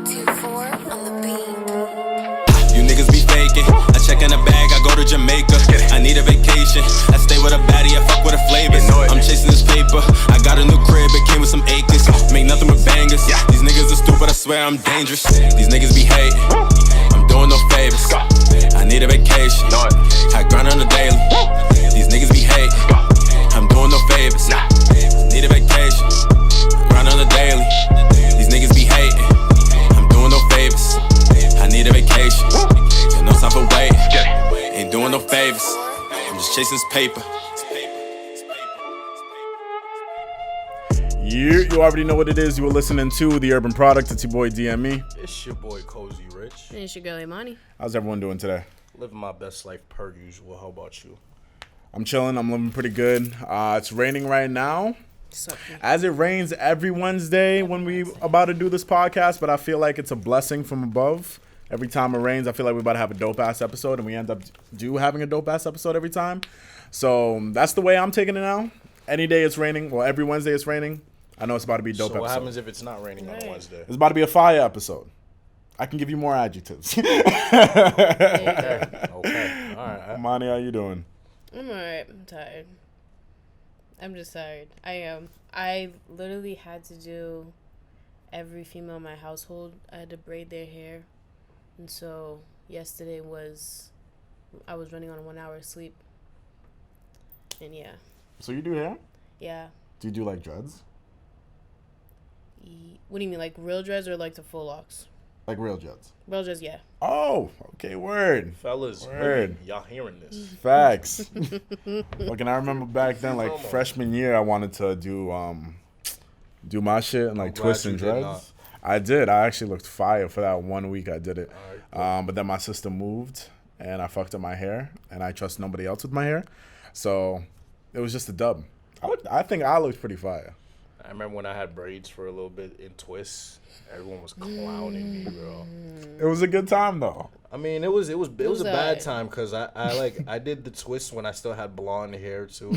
2-4 on the beat. You niggas be faking. I check in the bag, I go to Jamaica. I need a vacation. I stay with a baddie, I fuck with the flavors. I'm chasing this paper. I got a new crib, it came with some acres. Make nothing with bangers. These niggas are stupid, I swear I'm dangerous. These niggas be hating. I'm doing no favors. I need a vacation. I grind on the daily. These niggas be hating. I'm doing no favors. Need a vacation. I grind on the daily. These niggas be hating. I'm doing no favors. I need a vacation. Got no time for waiting. Ain't doing no favors. I'm just chasing this paper. You already know what it is. You were listening to The Urban Product. It's your boy DME. It's your boy Cozy Rich. And it's your girl Imani. How's everyone doing today? Living my best life per usual. How about you? I'm chilling. I'm living pretty good. It's raining right now. As it rains every Wednesday when we about to do this podcast, but I feel like it's a blessing from above. Every time it rains, I feel like we're about to have a dope-ass episode, and we end up having a dope-ass episode every time. So that's the way I'm taking it now. Any day it's raining, well, every Wednesday it's raining. I know it's about to be a dope episode. So what happens if it's not raining on a Wednesday? It's about to be a fire episode. I can give you more adjectives. Okay. All right. Imani, how you doing? I'm alright. I'm tired. I'm just tired. I am. I literally had to do every female in my household. I had to braid their hair. And so yesterday I was running on a 1 hour sleep. And yeah. So you do hair? Yeah. Do you do like dreads? What do you mean, like real dreads or like the full locks? Like real dreads? Real dreads, yeah. Oh, okay, word. Fellas, word. Y'all hearing this? Facts. Look, and I remember back then, like freshman year, I wanted to do my shit and like twist and dreads. I did. I actually looked fire for that 1 week. I did it. Right, cool. But then my sister moved and I fucked up my hair and I trust nobody else with my hair. So it was just a dub. I think I looked pretty fire. I remember when I had braids for a little bit in twists. Everyone was clowning me, bro. It was a good time though. I mean, it was a bad time because I did the twists when I still had blonde hair too.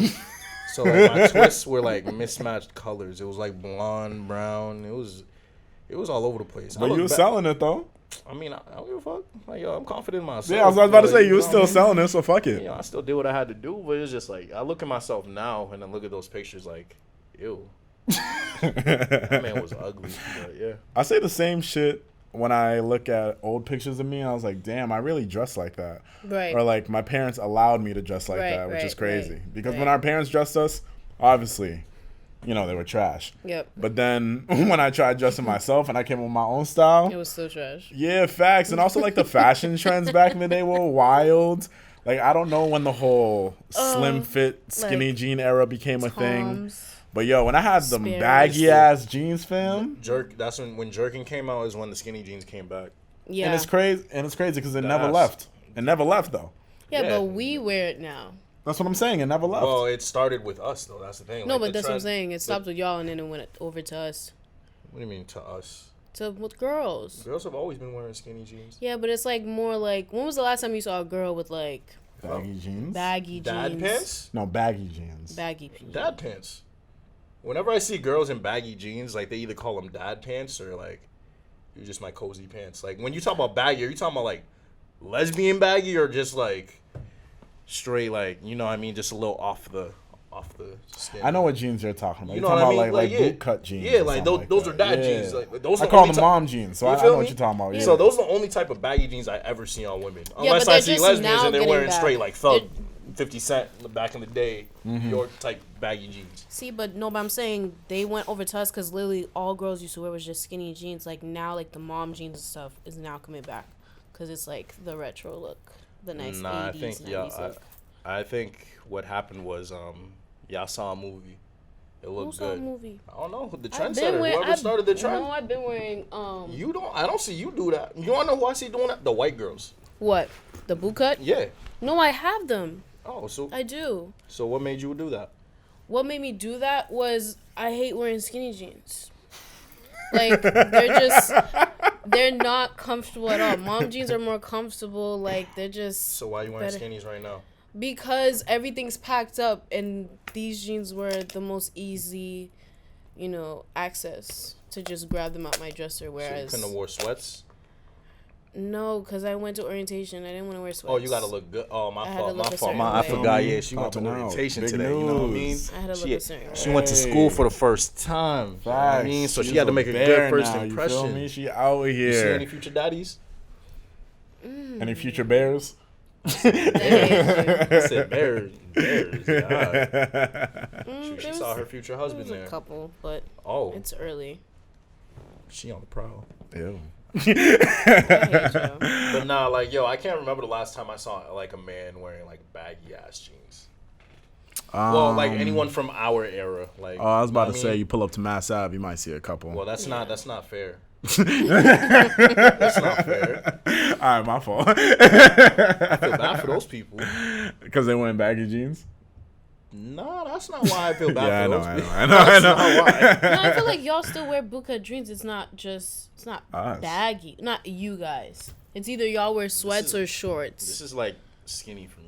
So like my twists were like mismatched colors. It was like blonde, brown. It was all over the place. But you were selling it though. I mean, I don't give a fuck. Like, yo, I'm confident in myself. Yeah, I was about to say you were still selling it, so fuck it. You know, I still did what I had to do, but it's just like I look at myself now and then look at those pictures like, ew. That man was ugly, but yeah. I say the same shit when I look at old pictures of me. I was like, damn, I really dress like that. Right. Or like my parents allowed me to dress like that, which is crazy. Because when our parents dressed us, obviously, you know, they were trash. Yep. But then when I tried dressing myself and I came with my own style. It was so trash. Yeah, facts. And also like the fashion trends back in the day were wild. Like I don't know when the whole slim fit skinny jean era became a thing. But yo, when I had them baggy ass jeans, fam. That's when jerking came out is when the skinny jeans came back. Yeah. And it's crazy because it never left. It never left though. Yeah, but we wear it now. That's what I'm saying. It never left. Well, it started with us though. That's the thing. No, but that's what I'm saying. It stopped with y'all and then it went over to us. What do you mean to us? With girls. Girls have always been wearing skinny jeans. Yeah, but it's like more like, when was the last time you saw a girl with like baggy jeans? Baggy Dad jeans. pants? No, baggy jeans. Baggy jeans. Dad pants. Whenever I see girls in baggy jeans, like they either call them dad pants or like you're just my cozy pants. Like when you talk about baggy, are you talking about like lesbian baggy or just like straight like, you know what I mean, just a little off the skin? I know what jeans you're talking about. You you're know talking what I about mean? like boot cut jeans. Yeah, like those are dad jeans. Like those. I call them mom jeans, so I know what you're talking about. Yeah. So those are the only type of baggy jeans I ever see on women, unless I see lesbians and they're wearing straight like Thug, 50 Cent back in the day, York type baggy jeans. See, but I'm saying they went over to us because literally all girls used to wear was just skinny jeans. Like now, like the mom jeans and stuff is now coming back because it's like the retro look, the nice 80s, 90s look. I think what happened was y'all saw a movie. It looked good. Who saw a movie? I don't know. The trendsetter. Whoever started the trend. No, I've been wearing I don't see you do that. You wanna know who I see doing that? The white girls. What? The boot cut? Yeah. No, I have them. Oh, so I do. So what made you do that? What made me do that was I hate wearing skinny jeans. Like they're not comfortable at all. Mom jeans are more comfortable. Like they're just. So why are you wearing skinnies right now? Because everything's packed up and these jeans were the most easy, access to just grab them out my dresser. Whereas So you couldn't have wore sweats? No, because I went to orientation. I didn't want to wear sweats. Oh, you gotta look good. Oh, my fault. I I forgot. Yeah, she went to Popping out. orientation Big today. You know what I mean? news. I had to look a certain way. She went to school for the first time. You know what I mean? So she had to make a good first impression. You feel me? She out here. You see any future daddies? Any future bears? I said bears. She saw her future husband There's there. a couple, but it's early. She on the prowl. Ew. I hate you. But nah, like, yo, I can't remember the last time I saw like a man wearing like baggy ass jeans. Well, like anyone from our era. Like, I was about to say, you pull up to Mass Ave, you might see a couple. Well, that's not fair. That's not fair. All right, my fault. I feel bad for those people. Because they wearing baggy jeans? No, that's not why I feel bad for those people. I know. No, I feel like y'all still wear bootcut jeans. It's not Us. baggy. Not you guys. It's either y'all wear sweats or shorts. This is like skinny for me.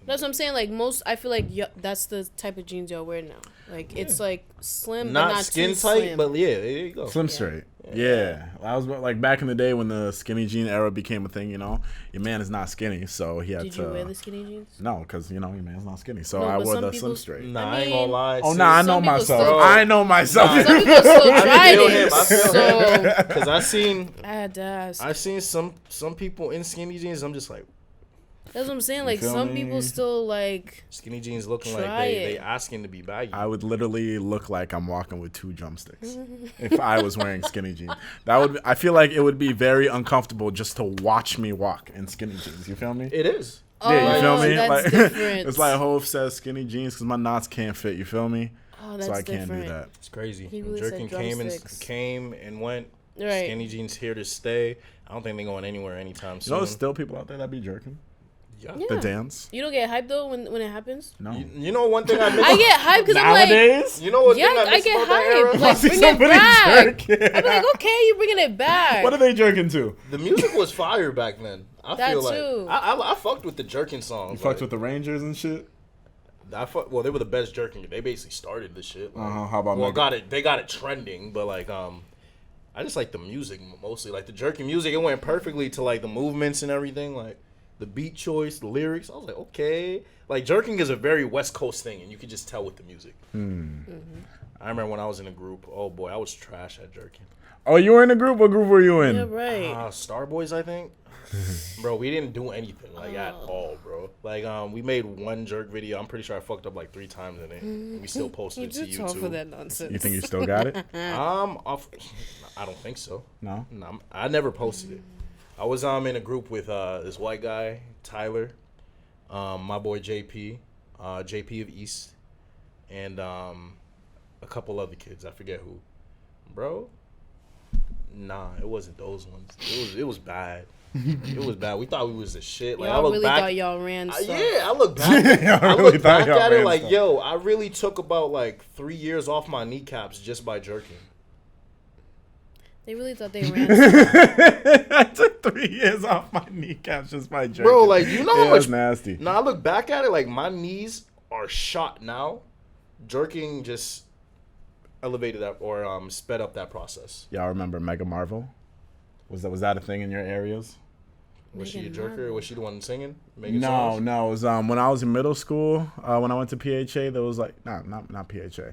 That's what I'm saying. Like I feel like that's the type of jeans y'all wear now. Like it's like slim, not but not skin too tight, slim. but yeah, there you go. Slim straight. Yeah. I was like back in the day when the skinny jean era became a thing, your man is not skinny, so he had Did to. you wear the skinny jeans? No, because, your man's not skinny. So No, I but wore some the people- slim straight. Nah, I ain't mean- gonna lie. Oh, nah, I know some people myself. still- I know myself. Some people still tried feel it. him. I feel So Because I had to ask. I've seen some people in skinny jeans. I'm just like, That's what I'm saying. Like feel some me? people still like. skinny jeans looking like Try they it. asking to be baggy. I would literally look like I'm walking with 2 drumsticks if I was wearing skinny jeans. I feel like it would be very uncomfortable just to watch me walk in skinny jeans. You feel me? It is. Yeah, you feel me? That's Like, different. it's like Hov says skinny jeans because my knots can't fit. You feel me? Oh, that's So I can't different. do that. It's crazy. He really Jerking said drumsticks. came and went. Right. Skinny jeans here to stay. I don't think they're going anywhere anytime You soon. know, there's still people out there that be jerking. Yeah. Yeah. The dance. You don't get hyped though when it happens. No. You know one thing I miss. I get hyped because I'm like, Nowadays? You know what yeah, thing I I miss get about that era? hyped. Like See bring it somebody back. jerking. I'm like, okay, you bringing it back. What are they jerking to? The music was fire back then. I That feel like too. I fucked with the jerking songs. You fucked with the Rangers and shit? Well, they were the best jerking. They basically started the shit. Like, How about well, Mega? they got it trending, but like I just like the music mostly. Like the jerking music, it went perfectly to like the movements and everything. Like the beat choice, the lyrics. I was like, okay. Like jerking is a very West Coast thing, and you could just tell with the music. I remember when I was in a group. Oh boy, I was trash at jerking. Oh, you were in a group? What group were you in? Yeah, right. Starboys, I think. Bro, we didn't do anything like at all, bro. Like we made one jerk video. I'm pretty sure I fucked up like 3 times in it. And we still posted You it to do talk for YouTube. that nonsense. You think you still got it? I don't think so. No? No, I never posted it. I was in a group with this white guy, Tyler, my boy JP, JP of East, and a couple other kids. I forget who. Bro, nah, it wasn't those ones. It was bad. It was bad. We thought we was the shit. Like I Y'all look really back. thought y'all ran stuff. Yeah, I look back. I really look thought back y'all at it ran like, stuff. yo, I really took about like 3 years off my kneecaps just by jerking. They really thought they ran stuff. I took 3 years off my kneecaps just by jerking. Bro, like, you know how Yeah, much that's nasty. Now I look back at it, like my knees are shot now. Jerking just elevated that or sped up that process. Y'all remember Mega Marvel? Was that a thing in your areas? Was she a Megan jerker? Marvel. Was she the one singing? Making No, songs? no. It was when I was in middle school. When I went to PHA, there was like not PHA.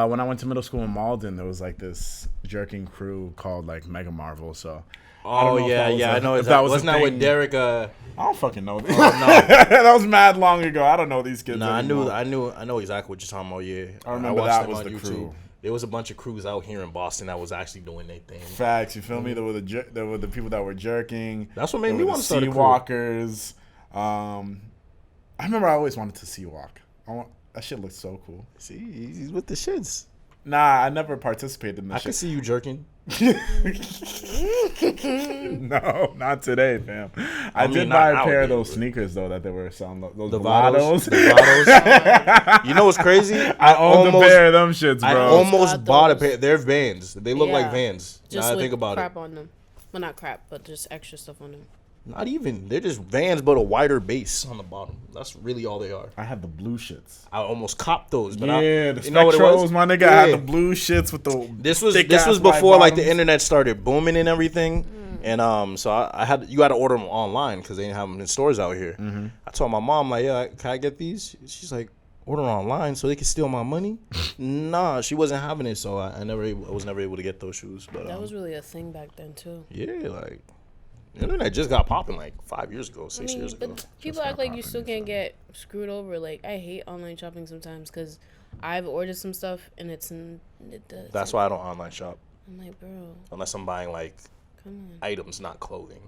When I went to middle school in Malden, there was like this jerking crew called like Mega Marvel. So I don't Oh know if yeah, that was yeah, a- I know. if It's that was a wasn't that with thing. Derek? I don't fucking know. no. That was mad long ago. I don't know these kids. Nah, anymore. I know exactly what you're talking about. Yeah, I remember watched that them was on the crew. There was a bunch of crews out here in Boston that was actually doing their thing. Facts, you feel me? There were the people that were jerking. That's what made There me were want the to start a sea crew. walkers. I remember I always wanted to sea walk. That shit looked so cool. See, he's with the shits. Nah, I never participated in I that can shit. see you jerking. No, not today, fam. I mean, did not buy a out pair of there, those but- sneakers though that they were selling. Those The Velados. Vados. The Vados. You know what's crazy? I owned a pair of them shits, bro. I almost Got bought a those. pair. They're Vans. They look like Yeah. Vans. Just Now I with think about crap it. on them. Well, not crap, but just extra stuff on them. Not even. They're just Vans, but a wider base on the bottom. That's really all they are. I had the blue shits. I almost copped those, but the you know what it was? Spectros, my nigga. I had the blue shits with the This was thick-ass before white like the bottoms. internet started booming and everything, and so you had to order them online because they didn't have them in stores out here. I told my mom like, yeah, can I get these? She's like, order online so they can steal my money. Nah, she wasn't having it, so I was never able to get those shoes. But That was really a thing back then too. yeah, like. The internet just got popping like 5 years ago, 6 years ago. But people act like you still can't get screwed over. Like, I hate online shopping sometimes because I've ordered some stuff and it does. That's why I don't online shop. I'm like, bro. Unless I'm buying like Come on. items, not clothing.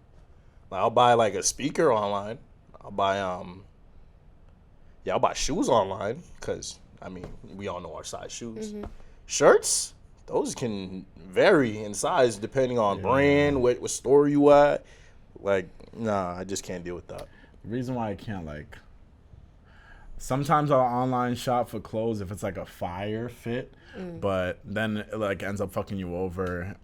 Like I'll buy like a speaker online. I'll buy shoes online because I mean we all know our size shoes. Shirts, those can vary in size depending on brand, what store you at. Like, nah, I just can't deal with that. The reason why I can't, like, sometimes I'll online shop for clothes if it's like a fire fit, but then it like ends up fucking you over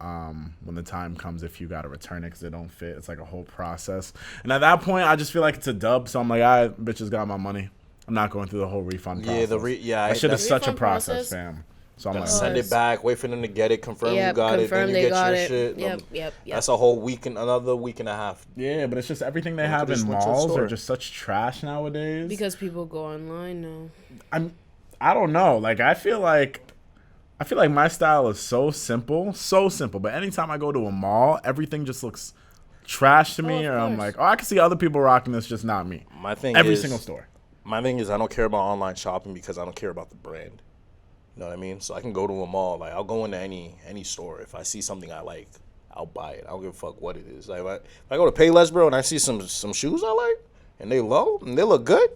when the time comes if you gotta return it because it don't fit. It's like a whole process, and at that point I just feel like it's a dub. So I'm like, bitches got my money. I'm not going through the whole refund process. That shit is such a process, fam. So I'm like, send it back, wait for them to get it, confirm you got it, then you get your shit. Yep. That's a whole week and another week and a half. Yeah, but it's just everything they have in malls are just such trash nowadays. Because people go online now. I don't know. Like I feel like my style is so simple. But anytime I go to a mall, everything just looks trash to me, or I'm like, I can see other people rocking this, just not me. Every single store. My thing is I don't care about online shopping because I don't care about the brand. You know what I mean? So I can go to a mall. Like I'll go into any store. If I see something I like, I'll buy it. I don't give a fuck what it is. Like if I go to Payless, bro, and I see some shoes I like, and they low and they look good,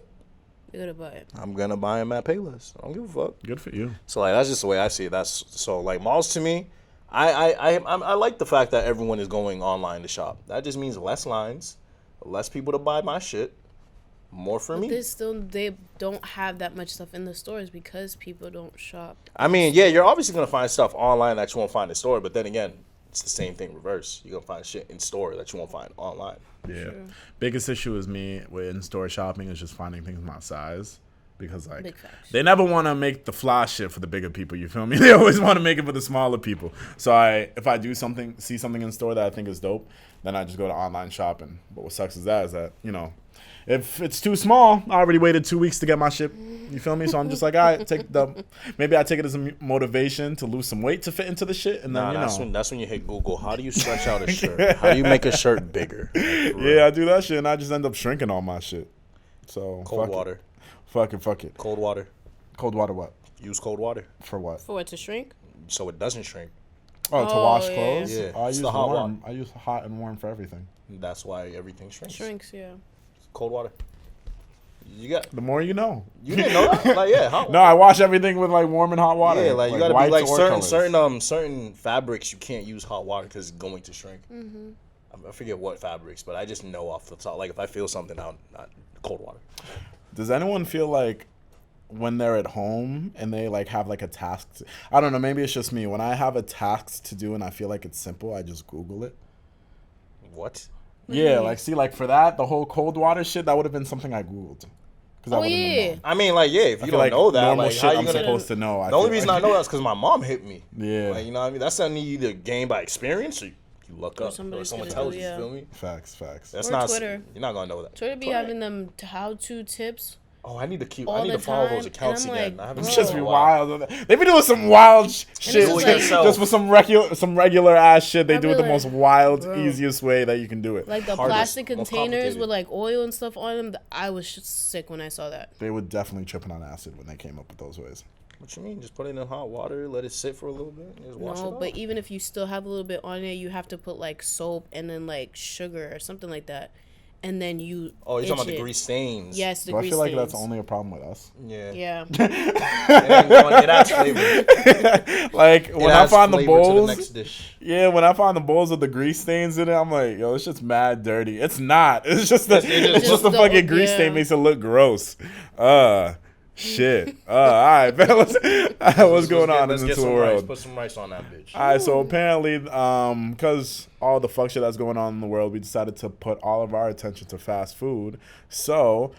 you're gonna buy it. I'm gonna buy them at Payless. I don't give a fuck. Good for you. So like that's just the way I see it. So like malls to me, I like the fact that everyone is going online to shop. That just means less lines, less people to buy my shit. More for me. They don't have that much stuff in the stores because people don't shop. I mean, yeah, you're obviously gonna find stuff online that you won't find in store, but then again, it's the same thing reverse. You're gonna find shit in store that you won't find online. Yeah. Sure. Biggest issue is me with in-store shopping is just finding things my size. Because, like, Big facts. they never want to make the fly shit for the bigger people, you feel me? They always want to make it for the smaller people. So, if I see something in store that I think is dope, then I just go to online shopping. But what sucks is that, you know, if it's too small, I already waited 2 weeks to get my shit. You feel me? So I'm just like, all right, maybe I take it as a motivation to lose some weight to fit into the shit. And then, that's when you hit Google. How do you stretch out a shirt? How do you make a shirt bigger? Yeah, I do that shit, and I just end up shrinking all my shit. So cold water. Fuck it. Cold water. Cold water what? Use cold water. For what? For it to shrink? So it doesn't shrink. Oh, to wash clothes? Yeah. I use the hot warm. water. I use hot and warm for everything. That's why everything shrinks. Shrinks, yeah. Cold water. You got the more you know. You didn't know that? Like, yeah, hot water. No, I wash everything with like warm and hot water. Yeah, like you gotta be like certain colors. certain fabrics you can't use hot water because it's going to shrink. Mm-hmm. I forget what fabrics, but I just know off the top. Like if I feel something out, cold water. Does anyone feel like when they're at home and they like have like a task? I don't know. Maybe it's just me. When I have a task to do and I feel like it's simple, I just Google it. What? Yeah, like see, like for that, the whole cold water shit, that would have been something I Googled. Oh yeah. I mean, like, yeah, if you don't like know that, normal like, shit how you I'm gonna supposed to know? The only reason I know that is because my mom hit me. Yeah. Like, you know what I mean? That's something you either gain by experience or you look up or someone tells you. Yeah. You feel me? Facts. That's or not Twitter. You're not gonna know that. Twitter be having them how-to tips. Oh, I need to follow those accounts again. I haven't It's seen just them be in a while. wild. They be doing some wild shit just for some regular ass shit. They do it the most wild, easiest way that you can do it. Like the plastic containers with like oil and stuff on them. I was sick when I saw that. They were definitely tripping on acid when they came up with those ways. What you mean? Just put it in hot water, let it sit for a little bit, and just wash it No, out. but even if you still have a little bit on it, you have to put like soap and then like sugar or something like that. And then you. Oh, you're talking about the grease stains. Yes, the grease stains. I feel like that's only a problem with us. Yeah. Yeah. It adds flavor. Like when I find the bowls. Next dish. Yeah, when I find the bowls with the grease stains in it, I'm like, yo, it's just mad dirty. It's not. It's just the fucking grease stain makes it look gross. Shit. All right, man. What's going on in this world? Put some rice on that bitch. All right, so apparently, because all the fuck shit that's going on in the world, we decided to put all of our attention to fast food. So,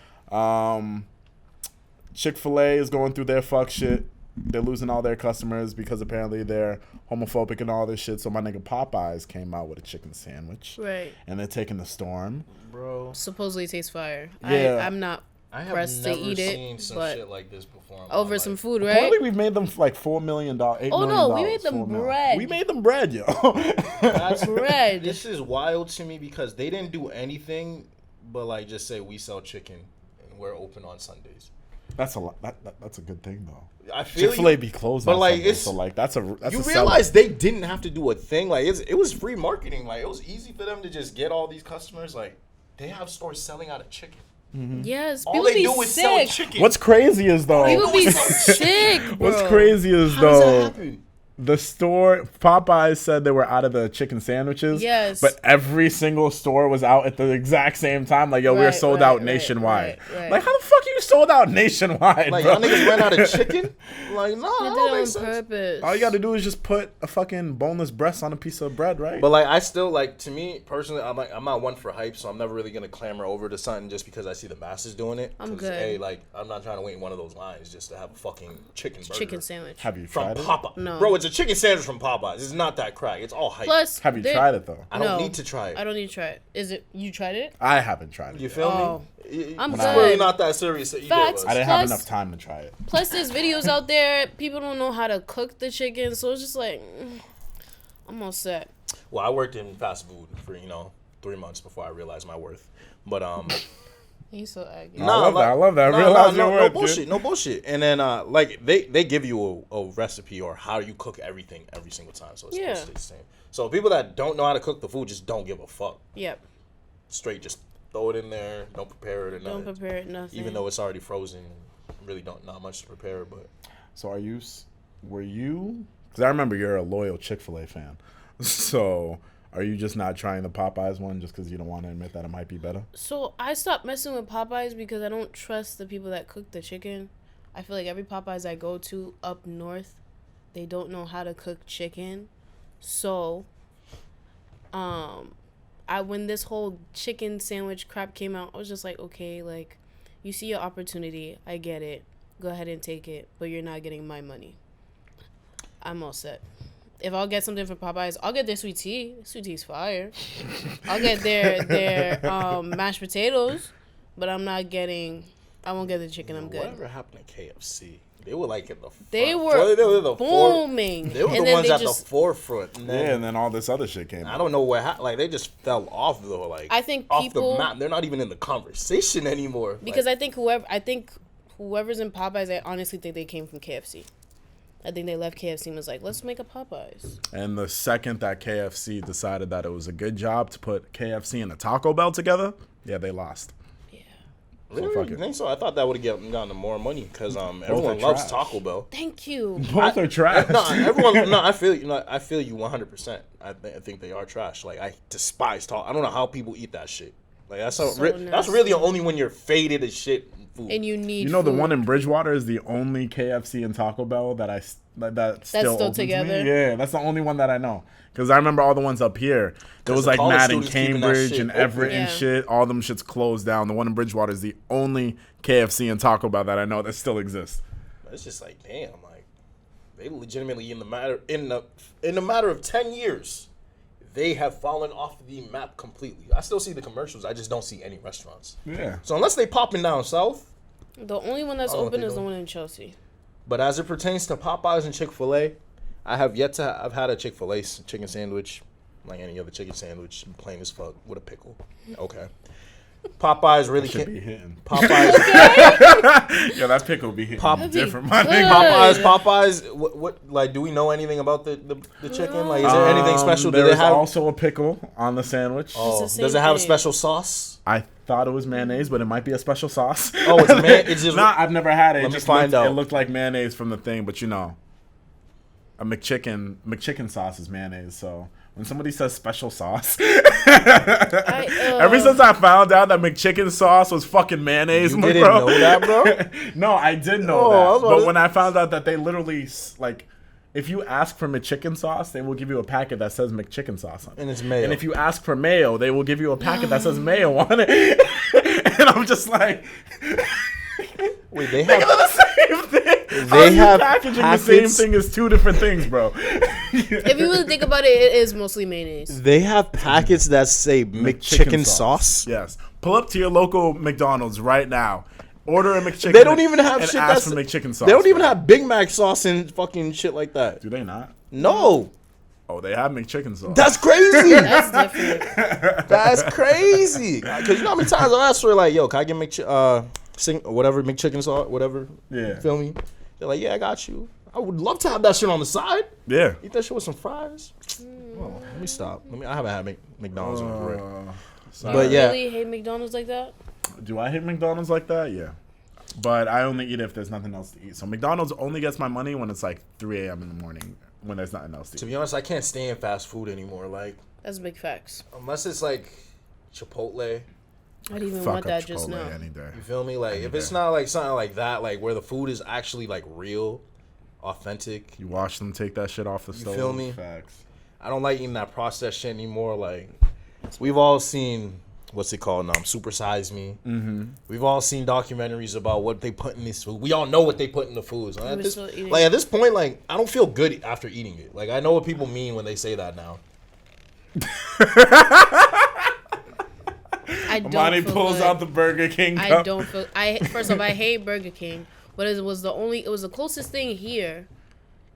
Chick-fil-A is going through their fuck shit. They're losing all their customers because apparently they're homophobic and all this shit. So my nigga Popeyes came out with a chicken sandwich. Right. And they're taking the storm. Bro. Supposedly it tastes fire. Yeah. I'm not I have pressed to eat it, seen some but shit like this before. over some food, right? Apparently we've made them for like $4 million, $8 million. Oh, no, we made them $4 million. bread. We made them bread, yo. That's bread. This is wild to me because they didn't do anything but like just say we sell chicken and we're open on Sundays. That's a lot. That's a good thing though. I feel Chick-fil-A be closed, but on like Sunday, it's so like that's you a realize they didn't have to do a thing. Like it was free marketing. Like it was easy for them to just get all these customers. Like they have stores selling out of chicken. Yes, All people they be do is sell sick. chicken. What's crazy is though. People be sick, bro. What's crazy is How does that though. happen? The store Popeyes said they were out of the chicken sandwiches. Yes. But every single store was out at the exact same time. Like, yo, we're Right, sold right, out right, nationwide. right. Like, how the fuck are you sold out nationwide, Like bro? y'all niggas ran out of chicken? Like no, They that did don't it make on sense. purpose. All you gotta do is just put a fucking boneless breast on a piece of bread, right? But like I still like, to me personally, I'm not one for hype, so I'm never really gonna clamor over to something just because I see the masses doing it. I'm 'Cause, good. Hey, like I'm not trying to wait in one of those lines just to have a fucking chicken burger. Chicken sandwich. Have you From tried it? Popeye. No. Bro, it's a chicken sandwich from Popeyes. It's not that crack. It's all hype. Plus, Have you they- tried it though? I don't No. need to try it. I don't need to try it. Is it you tried it? I haven't tried it. You yet. feel Oh. me? I'm It's good. really not that serious. That you Facts. gave I us. didn't have Plus- enough time to try it. Plus, there's videos out there. People don't know how to cook the chicken, so it's just like, I'm all set. Well, I worked in fast food for 3 months before I realized my worth. But He's so aggy. I love that. I love that. I realize your no worth, bullshit, dude. no bullshit. And then like they give you a recipe or how you cook everything every single time, so it's supposed to stay the same. So people that don't know how to cook the food just don't give a fuck. Yep. Straight, just throw it in there. Don't prepare it or nothing. Don't prepare it, nothing. Even though it's already frozen, really not much to prepare. But So were you? Because I remember you're a loyal Chick-fil-A fan. So are you just not trying the Popeyes one just because you don't want to admit that it might be better? So I stopped messing with Popeyes because I don't trust the people that cook the chicken. I feel like every Popeyes I go to up north, they don't know how to cook chicken. So, when this whole chicken sandwich crap came out, I was just like, okay, like, you see your opportunity, I get it. Go ahead and take it, but you're not getting my money. I'm all set. If I'll get something from Popeyes, I'll get their sweet tea. Sweet tea's fire. I'll get their mashed potatoes, but I won't get the chicken. I'm good. whatever happened to KFC? They were like in the front. They were booming. They were And the then ones they at just- the forefront. And then, Yeah, and then all this other shit came I out. don't know what happened. Like they just fell off though. Like I think off people- the map. They're not even in the conversation anymore. Because like, I think whoever's in Popeyes, I honestly think they came from KFC. I think they left KFC and was like, let's make a Popeyes. And the second that KFC decided that it was a good job to put KFC and a Taco Bell together, yeah, they lost. Yeah. really, fuck you it. think so? I thought that would have gotten them more money because everyone loves trash. Taco Bell. Thank you. Both are trash. No, everyone. No, I feel you. I feel you 100%. I think they are trash. Like I despise Taco. I don't know how people eat that shit. Like that's So that's nasty. really only when you're faded as shit. Food. And you need You know, the food. one in Bridgewater is the only KFC and Taco Bell that's still open to together? me. Yeah, that's the only one that I know. Because I remember all the ones up here. There was the like college Mad in students keeping that Cambridge shit and open. Everett and Yeah. shit. All them shits closed down. The one in Bridgewater is the only KFC and Taco Bell that I know that still exists. It's just like damn. Like they legitimately in the matter of 10 years, they have fallen off the map completely. I still see the commercials. I just don't see any restaurants. Yeah. So unless they popping down south. The only one that's I don't open think is the so. one in Chelsea. But as it pertains to Popeyes and Chick-fil-A, I've had a Chick-fil-A chicken sandwich, like any other chicken sandwich, plain as fuck, with a pickle. Okay. Popeyes really Should can't. be hitting. Popeyes, Yeah, that pickle be hitting Pop- different, my Good. nigga. Popeyes. What like? Do we know anything about the chicken? Like, is there anything special? Do There they is have? also a pickle on the sandwich. Oh, It's the does it same have a thing. special sauce? I thought it was mayonnaise, but it might be a special sauce. Oh, it's it's just. Nah, I've never had it. Let It me just find looked, out. It looked like mayonnaise from the thing, but you know, a McChicken sauce is mayonnaise. So When somebody says special sauce, ever since I found out that McChicken sauce was fucking mayonnaise, You didn't know that, bro? No, I did know that. But when I found out that they literally, like, if you ask for McChicken sauce, they will give you a packet that says McChicken sauce on it. And it's mayo. And if you ask for mayo, they will give you a packet that says mayo on it. And I'm just like, wait, they have the same thing. They have packaging packets, the same thing as two different things, bro. If you really think about it, it is mostly mayonnaise. They have packets that say McChicken sauce. Yes. Pull up to your local McDonald's right now. Order a McChicken. They don't even have and shit ask that's for McChicken sauce. They don't even bro. have Big Mac sauce and fucking shit like that. Do they not? No. Oh, they have McChicken sauce. That's crazy. That's different. That's crazy. Because you know how many times I've asked for like, yo, can I get McChicken sauce, whatever. Yeah. You feel me? They're like, yeah, I got you. I would love to have that shit on the side. Yeah. Eat that shit with some fries. Oh, let me stop. I haven't had McDonald's in a grip. But yeah. You really hate McDonald's like that? Do I hate McDonald's like that? Yeah. But I only eat it if there's nothing else to eat. So McDonald's only gets my money when it's like 3 a.m. in the morning when there's nothing else to eat. To be honest, I can't stand fast food anymore. Like, That's big facts. unless it's like Chipotle. I didn't even Fuck want up that just Chipotle now. any day. You feel me? Like, if it's not like something like that, like where the food is actually like real, authentic. You watch them take that shit off the stove. feel me? Facts. I don't like eating that processed shit anymore. Like, we've all seen what's it called now? Super Size Me. Mm-hmm. We've all seen documentaries about what they put in this food. We all know what they put in the foods. At this point, like, I don't feel good after eating it. Like, I know what people mean when they say that now. I don't Imani feel pulls good. out the Burger King cup. I don't feel. First off, I hate Burger King, but it was the closest thing here,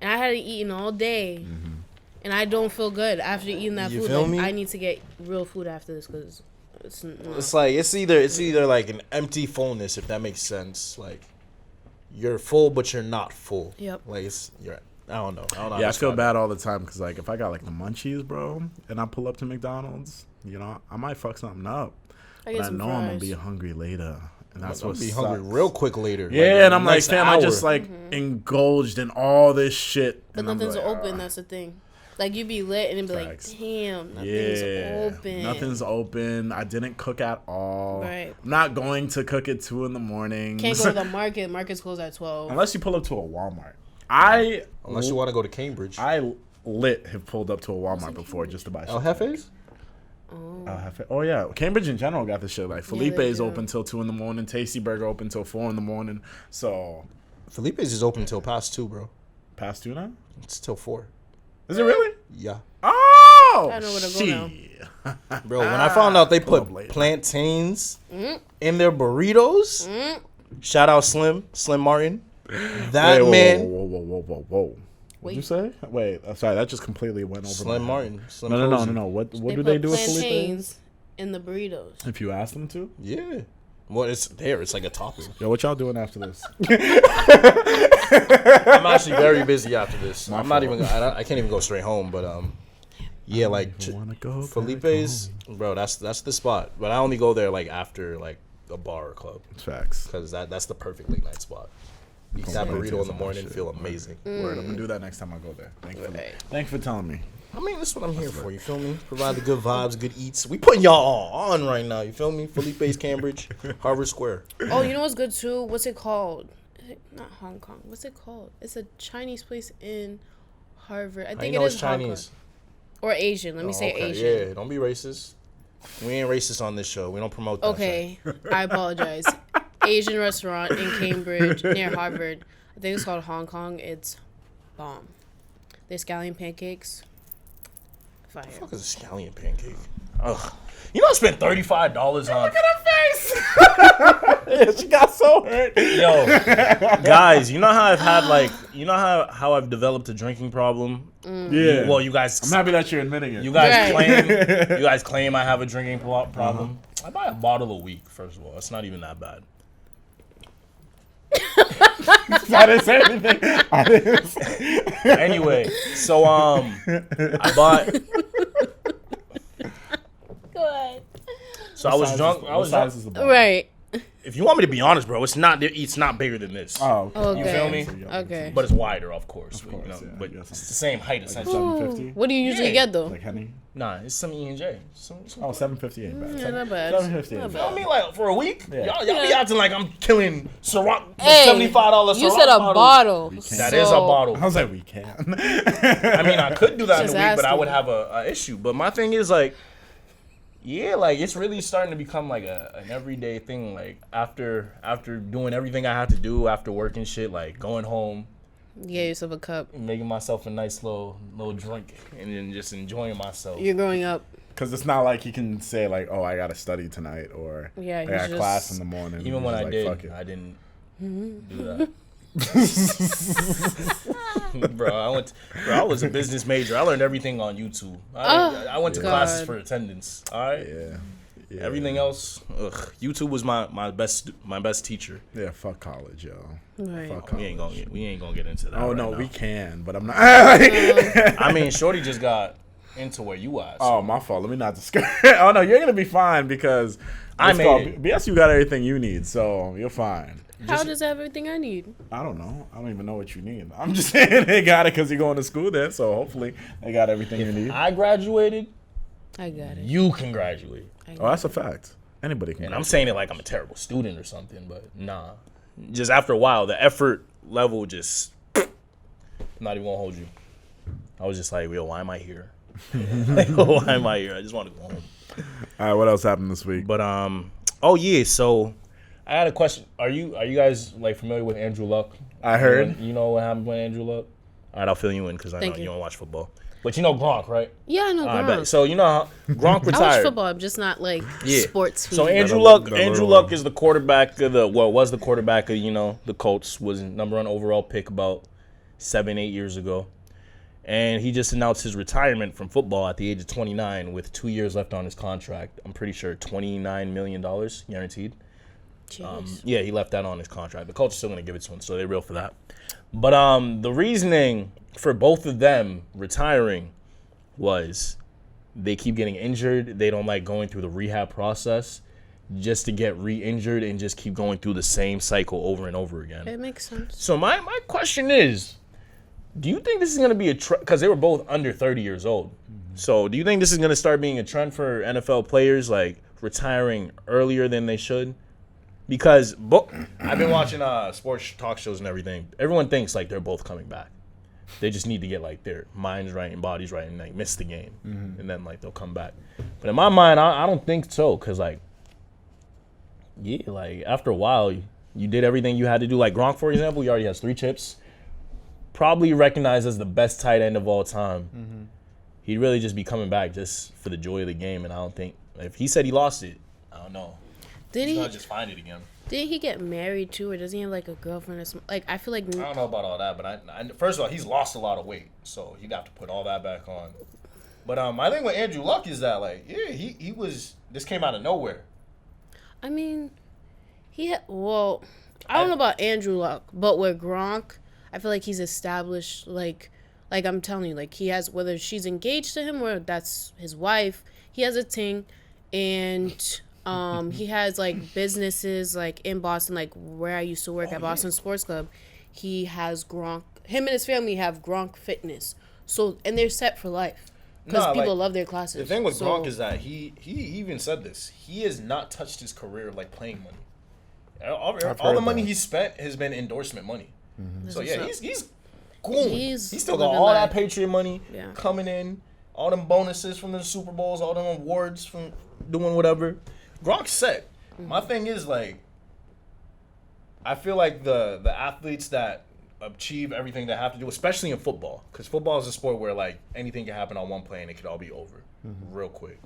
and I hadn't eaten all day, and I don't feel good after eating that You food. feel Like, me? I need to get real food after this because It's like it's either like an empty fullness, if that makes sense. Like, you're full but you're not full. Yep. Like, I don't know. how Yeah, to I feel describe bad all the time because, like, if I got, like, the munchies, bro, and I pull up to McDonald's, you know, I might fuck something up. I But get I some know I'm going to fries. be hungry later. And that's I'll what be sucks. hungry real quick later. Yeah, and I'm like, next damn, I hour. just, like, indulged in all this shit. But and I'm nothing's like, open. That's the thing. Like, you be lit and it'd be Facts. like, damn, nothing's open. Nothing's open. I didn't cook at all. Right. I'm not going to cook at 2 in the morning. Can't go to the market. Market's closed at 12. Unless you pull up to a Walmart. Unless you want to go to Cambridge. I have pulled up to a Walmart before just to buy shit. El Jefe's? Oh yeah, Cambridge in general got this shit. Like Felipe's do. open till 2 in the morning. Tasty Burger open till 4 in the morning. So Felipe's is open till past 2, bro. past 2 now? It's till 4. Is it really? Yeah. Oh, I know where to go now. shit. Bro, when I found out they Pull put up late. plantains in their burritos, shout out Slim Martin. That Wait, man, Whoa. What'd you say? Wait, sorry, that just completely went over. Slim my head. Martin. Slim No. Cozy. What do put they do with Felipe? plantains in the burritos. If you ask them to. Yeah. Well, it's there. It's like a topping. Yo, what y'all doing after this? I'm actually very busy after this. I'm not fault. even. I can't even go straight home. But yeah, like Wanna go back Felipe's, bro. That's the spot. But I only go there like after like a bar or club Facts. because that's the perfect late night spot. Eat that burrito in the morning, feel amazing. Word, I'm gonna do that next time I go there. Right. Thanks for telling me. I mean, that's what I'm here for. You feel me? Provide the good vibes, good eats. We putting y'all all on right now. You feel me? Felipe's Cambridge, Harvard Square. Oh, you know what's good too? What's it called? Is it not Hong Kong. What's it called? It's a Chinese place in Harvard. I How you think know it it's is Hong Chinese? Kong. Or Asian. Let me say Okay, Asian. Yeah, don't be racist. We ain't racist on this show. We don't promote that. Okay, I apologize. Asian restaurant in Cambridge near Harvard. I think it's called Hong Kong. It's bomb. Their scallion pancakes. Fire. What the fuck is a scallion pancake? Ugh. You know I spent $35 on. Look at her face. Yeah, she got so hurt. Yo, guys, you know how I've had like, you know how I've developed a drinking problem. Yeah. Well, you guys. I'm happy that you're admitting it. You guys Right. claim I have a drinking problem. I buy a bottle a week. First of all, it's not even that bad. I didn't say anything. Anyway, so I bought. Go ahead. So I was drunk. What size is the bottle? Right. if you want me to be honest, bro, it's not bigger than this. Oh, Okay. You feel me? Okay. But it's wider, of course. Of course, you know, yeah, but yes. it's the same height essentially. 750. What do you usually Yeah. get though? Like Henny. Nah, it's some E&J. Oh, 750 ain't bad. Yeah, not bad. 750 ain't Not bad. I mean, like for a week, Yeah. y'all be acting like I'm killing Ciroc, Hey, $75 Ciroc you said a bottle. That is a bottle. I was like, we can. I mean, I could do that in a Just week, but I asking. would have a issue. But my thing is like, yeah, like it's really starting to become like an everyday thing. Like after doing everything I have to do after work and shit, like going home, Get yourself a cup. making myself a nice little drink, and then just enjoying myself. You're growing up. Because it's not like he can say, like, oh, I got to study tonight or Yeah, I he's got just- class in the morning. Even when He's I like, did, fuck it. I didn't do that. Bro, I was a business major. I learned everything on YouTube. I went to classes God. for attendance. All right. Yeah. Everything else, YouTube was my best teacher. Yeah, fuck college, yo. Right. Fuck college. We ain't gonna get into that. Oh, right no, now. we can, but I'm not. I mean, Shorty just got into where you at. So. Oh, my fault. Let me not discuss. Oh, no, you're going to be fine because I made it. BSU got everything you need, so you're fine. How does it have everything I need? I don't know. I don't even know what you need. I'm just saying they got it because you're going to school there, so hopefully they got everything you need. I graduated. I got it. You can graduate. Oh, that's a fact. Anybody can. And I'm saying it like I'm a terrible student or something, but nah. Just after a while, the effort level just I'm not even gonna hold you. I was just like, yo, why am I here? Like, why am I here? I just want to go home. All right, what else happened this week? But oh yeah, so I had a question. Are you guys like familiar with Andrew Luck? I heard. You know what happened with Andrew Luck? All right, I'll fill you in because I know Thank you you. don't watch football. But you know Gronk, right? Yeah, I know All right, Gronk. bet. So you know how Gronk retired. I watch football. I'm just not like Yeah. sports. So fiend. Andrew little- Luck is the quarterback of was the quarterback of the Colts, was number 1 overall pick about 7-8 years ago, and he just announced his retirement from football at the age of 29 with 2 years left on his contract. I'm pretty sure $29 million guaranteed. Jeez. Yeah, he left that on his contract. The Colts are still gonna give it to him, so they're real for that. But the reasoning for both of them retiring was they keep getting injured. They don't like going through the rehab process just to get re-injured and just keep going through the same cycle over and over again. It makes sense. So my question is, do you think this is going to be a trend? Because they were both under 30 years old. Mm-hmm. So do you think this is going to start being a trend for NFL players, like retiring earlier than they should? Because I've been watching sports talk shows and everything. Everyone thinks like they're both coming back. They just need to get like their minds right and bodies right and like miss the game, and then like they'll come back. But in my mind, I don't think so. Cause like, yeah, like after a while, you did everything you had to do. Like Gronk, for example, he already has 3 chips. Probably recognized as the best tight end of all time. He'd really just be coming back just for the joy of the game. And I don't think if he said he lost it, I don't know. Did He's he? gonna just find it again. Did he get married too, or does he have like a girlfriend or something? Like I feel like I don't know about all that, but I first of all, he's lost a lot of weight, so you got to put all that back on. But I think with Andrew Luck is that like, yeah, he was. This came out of nowhere. I mean, well, I don't know about Andrew Luck, but with Gronk, I feel like he's established like I'm telling you, like he has, whether she's engaged to him or that's his wife, he has a ting, and he has like businesses like in Boston, like where I used to work at Boston Sports Club. He has Gronk. Him and his family have Gronk Fitness, so and they're set for life because people love their classes. The thing with So- Gronk is that he even said this. He has not touched his career like playing money. All the money he spent has been endorsement money. So yeah, he's cool. He's He still got living all life. that Patriot money Yeah. coming in, all them bonuses from the Super Bowls, all them awards from doing whatever. Gronk's set. My thing is like, I feel like the athletes that achieve everything they have to do, especially in football, because football is a sport where like anything can happen on one play and it could all be over real quick.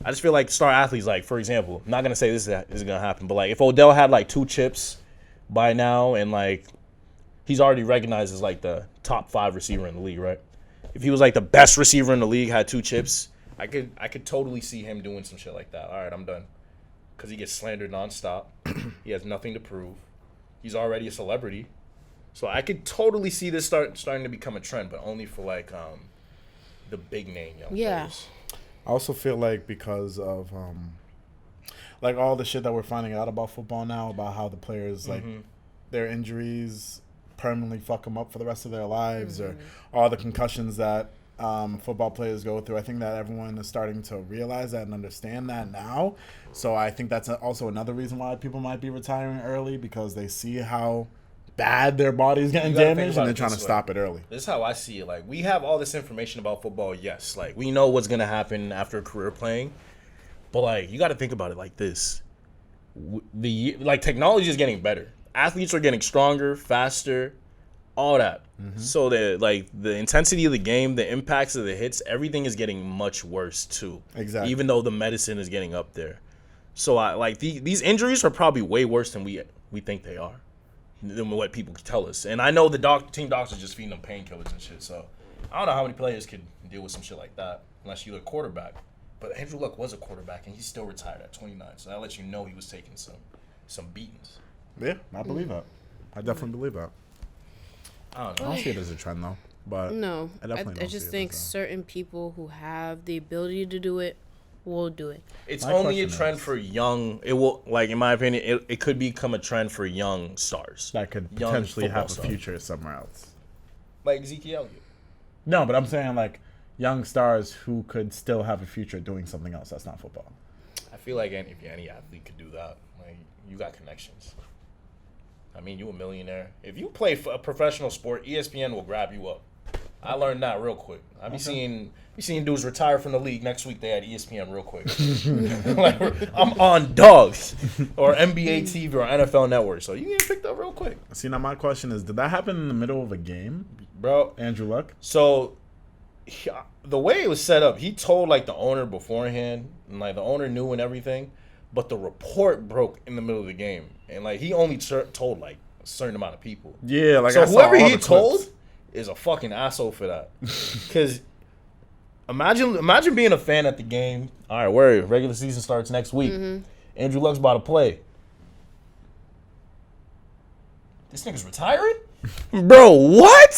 I just feel like star athletes, like for example, I'm not gonna say this is gonna happen, but like if Odell had like 2 chips by now and like he's already recognized as like the top 5 receiver in the league, right? If he was like the best receiver in the league, had 2 chips, I could totally see him doing some shit like that. All right, I'm done. Because he gets slandered nonstop. He has nothing to prove. He's already a celebrity. So I could totally see this starting to become a trend, but only for like the big name young players. I also feel like because of like all the shit that we're finding out about football now, about how the players like their injuries permanently fuck them up for the rest of their lives, or all the concussions that football players go through. I think that everyone is starting to realize that and understand that now. So I think that's also another reason why people might be retiring early, because they see how bad their body's getting damaged and they're trying to stop it early. This is how I see it. Like, we have all this information about football, yes. Like, we know what's going to happen after a career playing. But, like, you got to think about it like this. Technology is getting better. Athletes are getting stronger, faster, all that. So the intensity of the game, the impacts of the hits, everything is getting much worse too. Exactly. Even though the medicine is getting up there. So these injuries are probably way worse than we think they are, than what people tell us. And I know the team doctors just feeding them painkillers and shit. So I don't know how many players could deal with some shit like that unless you're a quarterback. But Andrew Luck was a quarterback and he's still retired at 29. So that lets you know he was taking some beatings. Yeah, I believe that. I definitely believe that. I don't see it as a trend though, but no, I just think certain people who have the ability to do it will do it. It's only a trend for young. It will, like, in my opinion, it could become a trend for young stars that could potentially have a future somewhere else, like Zeke Elliott. No, but I'm saying like young stars who could still have a future doing something else that's not football. I feel like any athlete could do that. Like, you got connections. I mean, you a millionaire. If you play for a professional sport, ESPN will grab you up. I learned that real quick. I be seeing dudes retire from the league. Next week they had ESPN real quick. Like, I'm on Dogs or NBA TV or NFL Network, so you get picked up real quick. See, now my question is, did that happen in the middle of a game, bro? Andrew Luck. So the way it was set up, he told like the owner beforehand, and like the owner knew and everything. But the report broke in the middle of the game, and like he only told like a certain amount of people. Yeah, like so I saw whoever all he the told clips. is a fucking asshole for that. Because imagine being a fan at the game. All right, where regular season starts next week. Andrew Luck's about to play. This nigga's retiring? Bro, what?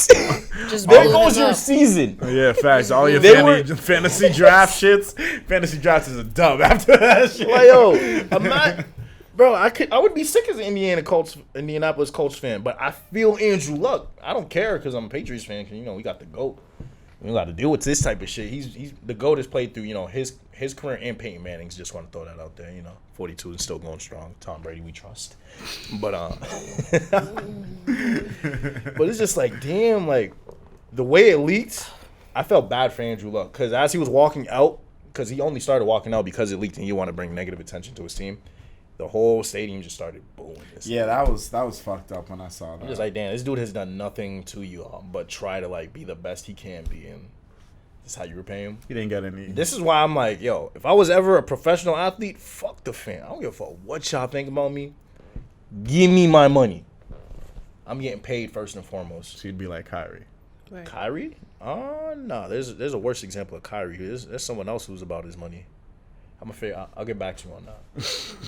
Just there goes your season. Yeah, facts. All your fantasy draft shits. Fantasy drafts is a dub after that shit. Like, yo, I'm not, bro. I would be sick as an Indianapolis Colts fan, but I feel Andrew Luck. I don't care because I'm a Patriots fan. Cause we got the GOAT. We got to deal with this type of shit. He's the GOAT has played through his career and Peyton Manning's. Just want to throw that out there. 42 is still going strong. Tom Brady, we trust. But but it's just like, damn, like the way it leaked, I felt bad for Andrew Luck because as he was walking out, because he only started walking out because it leaked and he wanted to bring negative attention to his team. The whole stadium just started booing. Yeah, that was fucked up when I saw that. I'm just like, damn, this dude has done nothing to you but try to like be the best he can be, and this is how you repay him. He didn't get any. This is why I'm like, yo, if I was ever a professional athlete, fuck the fan. I don't give a fuck what y'all think about me. Give me my money. I'm getting paid first and foremost. So you'd be like Kyrie. Right. Kyrie? No. There's a worse example of Kyrie. There's someone else who's about his money. I'll get back to you on that.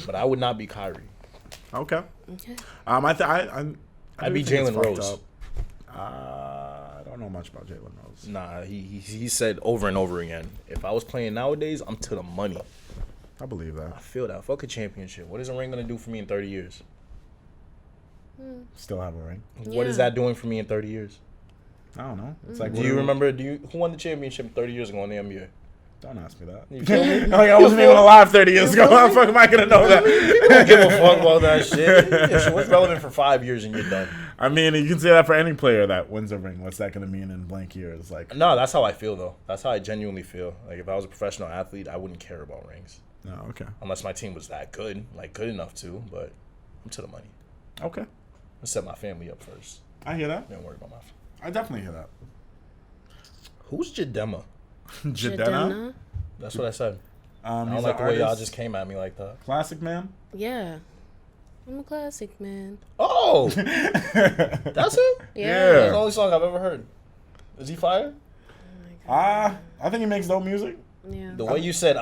But I would not be Kyrie. Okay. Okay. I'd be Jalen Rose. I don't know much about Jalen Rose. Nah, he said over and over again, if I was playing nowadays, I'm to the money. I believe that. I feel that. Fuck a championship. What is a ring gonna do for me in 30 years? Still have a ring. What is that doing for me in 30 years? I don't know. It's like, Do you remember? Who won the championship 30 years ago in the NBA? Don't ask me that. You feel me? Like, I wasn't even alive 30 years ago. How the fuck am I gonna know that? People don't give a fuck about that shit. Yeah, so what's relevant for 5 years and you're done? I mean, you can say that for any player that wins a ring. What's that gonna mean in blank years? Like, No, that's how I feel though. That's how I genuinely feel. Like if I was a professional athlete, I wouldn't care about rings. no, okay, Unless my team was that good, like good enough to, but I'm to the money. okay. Let's set my family up first. I hear that. Don't worry about my I definitely hear that. Who's Jidenna? Jidenna, That's what I said. I don't he's like an the way y'all artist. just came at me like that. Classic man. Yeah. I'm a classic man. Oh! That's it? Yeah. That's the only song I've ever heard. Is he fire? I think he makes dope music. Yeah. The way you said,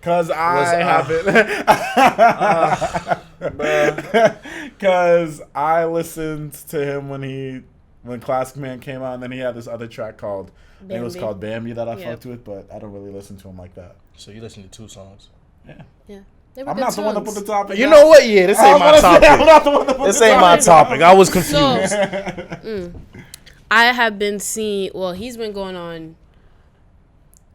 Cause I haven't. Cause I listened to him when Classic Man came out, and then he had this other track called I think it was called Bambi that I fucked with, but I don't really listen to him like that. So you listen to 2 songs? Yeah. Yeah. They were I'm good not the one to songs. put the topic. You out. know what? Yeah, this ain't my topic. I'm not the one to put This the ain't my topic. topic. I was confused. I have been seeing. Well, he's been going on.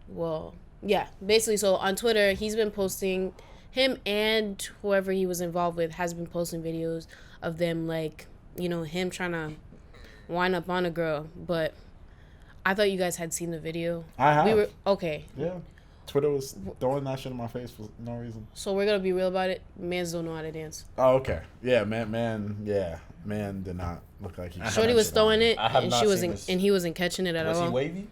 Well, yeah, basically. So on Twitter, he's been posting. Him and whoever he was involved with has been posting videos of them, like, you know, him trying to wind up on a girl. But I thought you guys had seen the video. I have. We were okay. Yeah. Twitter was throwing that shit in my face for no reason. So we're gonna be real about it. Mans don't know how to dance. Oh, okay. Yeah, man did not look like he. Shorty was throwing it, I have and not she seen wasn't, this. and he wasn't catching it at Was all. he wavy?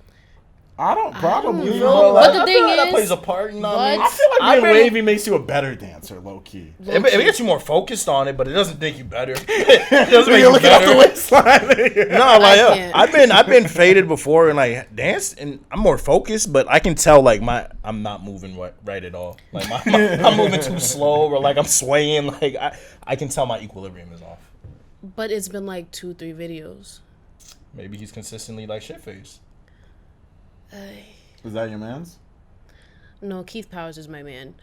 I don't probably. know. Bro, But the I thing feel like that is- plays a part. You know what I mean? but- I feel like I've being been- wavy makes you a better dancer, low key. It gets you more focused on it, but it doesn't make you better. It doesn't make You're you looking off the better. waistline. No, like can't. I've been faded before and like danced, and I'm more focused, but I can tell like I'm not moving right at all. Like I'm moving too slow, or like I'm swaying. Like I can tell my equilibrium is off. But it's been like 2-3 videos. Maybe he's consistently like shit faced. Is that your man's? No, Keith Powers is my man.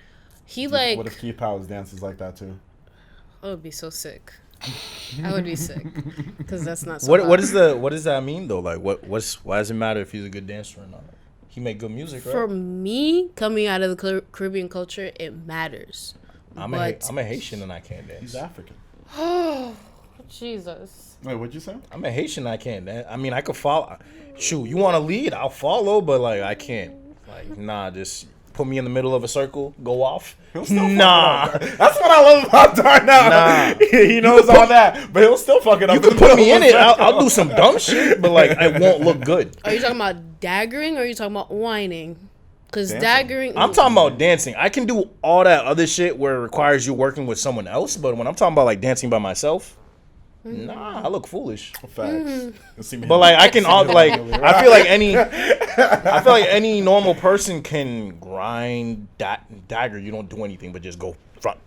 He What like, if Keith Powers dances like that too? I would be so sick. I would be sick because that's not so. What hot. what does that mean though? Like why does it matter if he's a good dancer or not? He make good music, right? For me, coming out of the Caribbean culture, it matters. I'm a Haitian and I can't dance. He's African. Jesus. Wait, what'd you say? I'm a Haitian. I can't dance. I mean, I could follow. Shoot, you want to lead? I'll follow, but like I can't. Like nah, just put me in the middle of a circle, go off. Nah, That's what I love about Darnell. Nah. He knows all that, but he'll still fuck it up. you can put me in it. I'll do some dumb shit, but like it won't look good. Are you talking about daggering or are you talking about whining? Because Dancing. daggering. I'm talking about dancing. I can do all that other shit where it requires you working with someone else, but when I'm talking about like dancing by myself, nah, I look foolish. Facts. You'll see me But like I can all like I feel like any normal person can grind dagger. You don't do anything but just go front.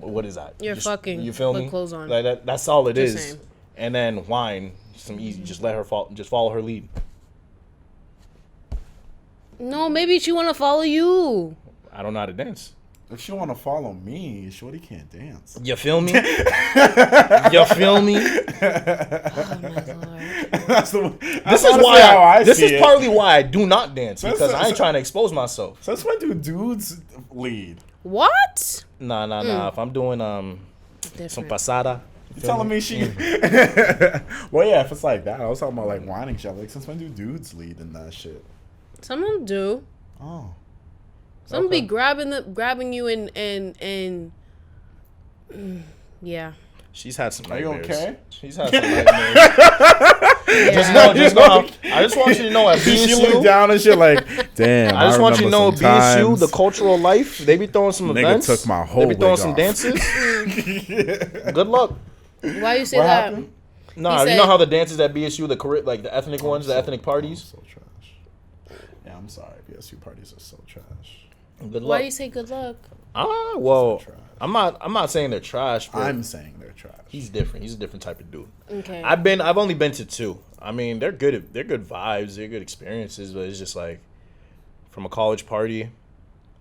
What is that? You're Just- fucking You feel with me? clothes on. Like that's all it Just is. saying. And then whine, some easy. Just let her fall. Just follow her lead. No, maybe she want to follow you. I don't know how to dance. If she want to follow me, Shorty can't dance. You feel me? You feel me? Oh my lord. That's This is honestly why. how I This see is it. partly why I do not dance That's- because I ain't trying to expose myself. Since when do dudes lead? What? Nah. If I'm doing some Different. pasada. You telling me she? Well, yeah. If it's like that, I was talking about like whining shit. Like, since when do dudes lead in that shit? Some of them do. Oh, Some Okay. be grabbing you and yeah. She's had some Are you nightmares. okay? She's had some nightmares. Just Yeah. know. I just want you to know at she looked BSU. down and shit like, damn. I just want you to know remember at some BSU, the times. cultural life, they be throwing some Nigga events. took my whole They be throwing leg some off. dances. Good luck. Why you say What that? happened? Nah, He you know said- how the dances at BSU, like the ethnic ones, the ethnic parties. So trash. Yeah, I'm sorry. BSU parties are so trash. Good Why luck. do you say good luck? Well, So trash. I'm not saying they're trash, but I'm saying they're trash. he's different. He's a different type of dude. Okay. I've only been to 2. I mean, they're good. They're good vibes. They're good experiences. But it's just like from a college party,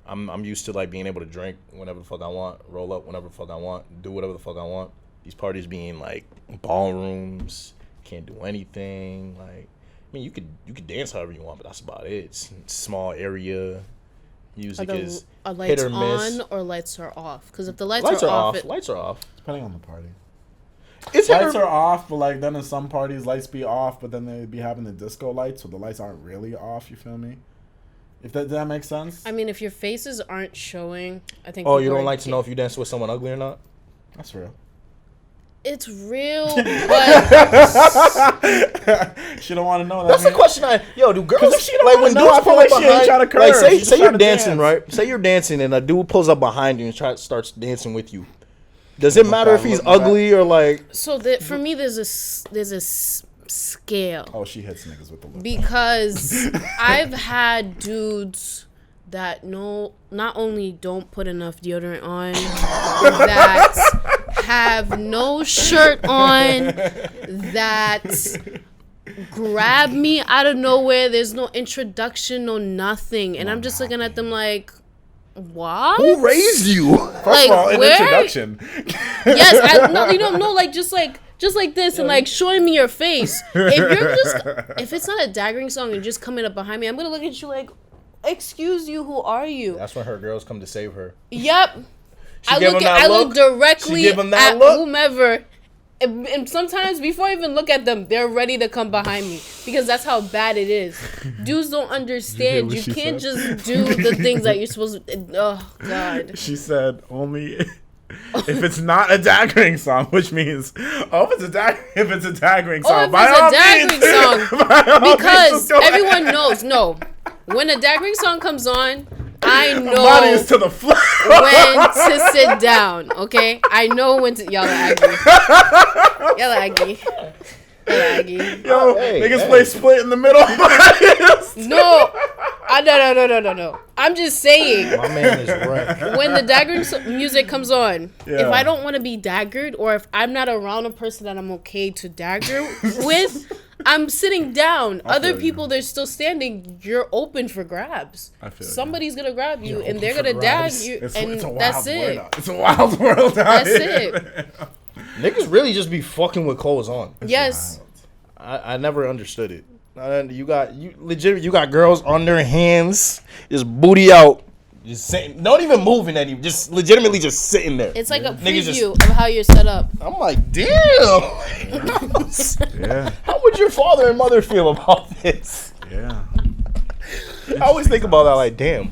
I'm used to like being able to drink whenever the fuck I want, roll up whenever the fuck I want, do whatever the fuck I want. These parties being like ballrooms, can't do anything. Like, I mean, you could dance however you want, but that's about it. It's a small area. Music is are hit lights or miss. on or lights are off? Because if the lights, Lights are are off, off. Lights are off. Depending on the party. It's hit Lights or- are off, but like then in some parties lights be off, but then they be having the disco lights, so the lights aren't really off. You feel me? If that makes sense. I mean, if your faces aren't showing, I think. Oh, people you don't are like to know if you dance with someone ugly or not? That's real. It's real, but She don't want to know that. That's the man. question. Do girls if she don't like wanna when know, dudes I feel pull like up she ain't behind? tryna curve. Like She's just say you're tryna dancing, dance. right? Say you're dancing and a dude pulls up behind you and starts dancing with you. Does it matter if he's look back. ugly or like? so for me, there's a scale. Oh, she hits niggas with the look. Because I've had dudes that not only don't put enough deodorant on, that have no shirt on, that grab me out of nowhere. There's no introduction, no nothing. And I'm just looking at them like, What? Who raised you? First of all, an introduction. Yes, just like this, and like showing me your face. If it's not a daggering song and just coming up behind me, I'm gonna look at you like, excuse you, who are you? That's when her girls come to save her. Yep. I look directly at whomever. And sometimes before I even look at them, they're ready to come behind me because that's how bad it is. Dudes don't understand. You can't just do the things that you're supposed to. Oh God. She said only if it's not a daggering song, which means if it's a daggering song. Because everyone knows. No, when a daggering song comes on, I know body is to the floor. when to sit down, okay? I know when to... Y'all are aggy. Yo, niggas play split in the middle. No. I'm just saying. My man is right. When the daggered music comes on, if I don't want to be daggered, or if I'm not around a person that I'm okay to dagger with... I'm sitting down. Other people, they're still standing. You're open for grabs. Somebody's gonna grab you, and they're gonna dag you, and that's it. It's a wild world out here. That's it. Niggas really just be fucking with clothes on. Yes. I never understood it. You got girls on their hands, just booty out. Just sitting, not even moving any, just legitimately just sitting there. It's like a preview of how you're set up. I'm like, damn. Yeah. How would your father and mother feel about this? Yeah. I always think about that, like, damn.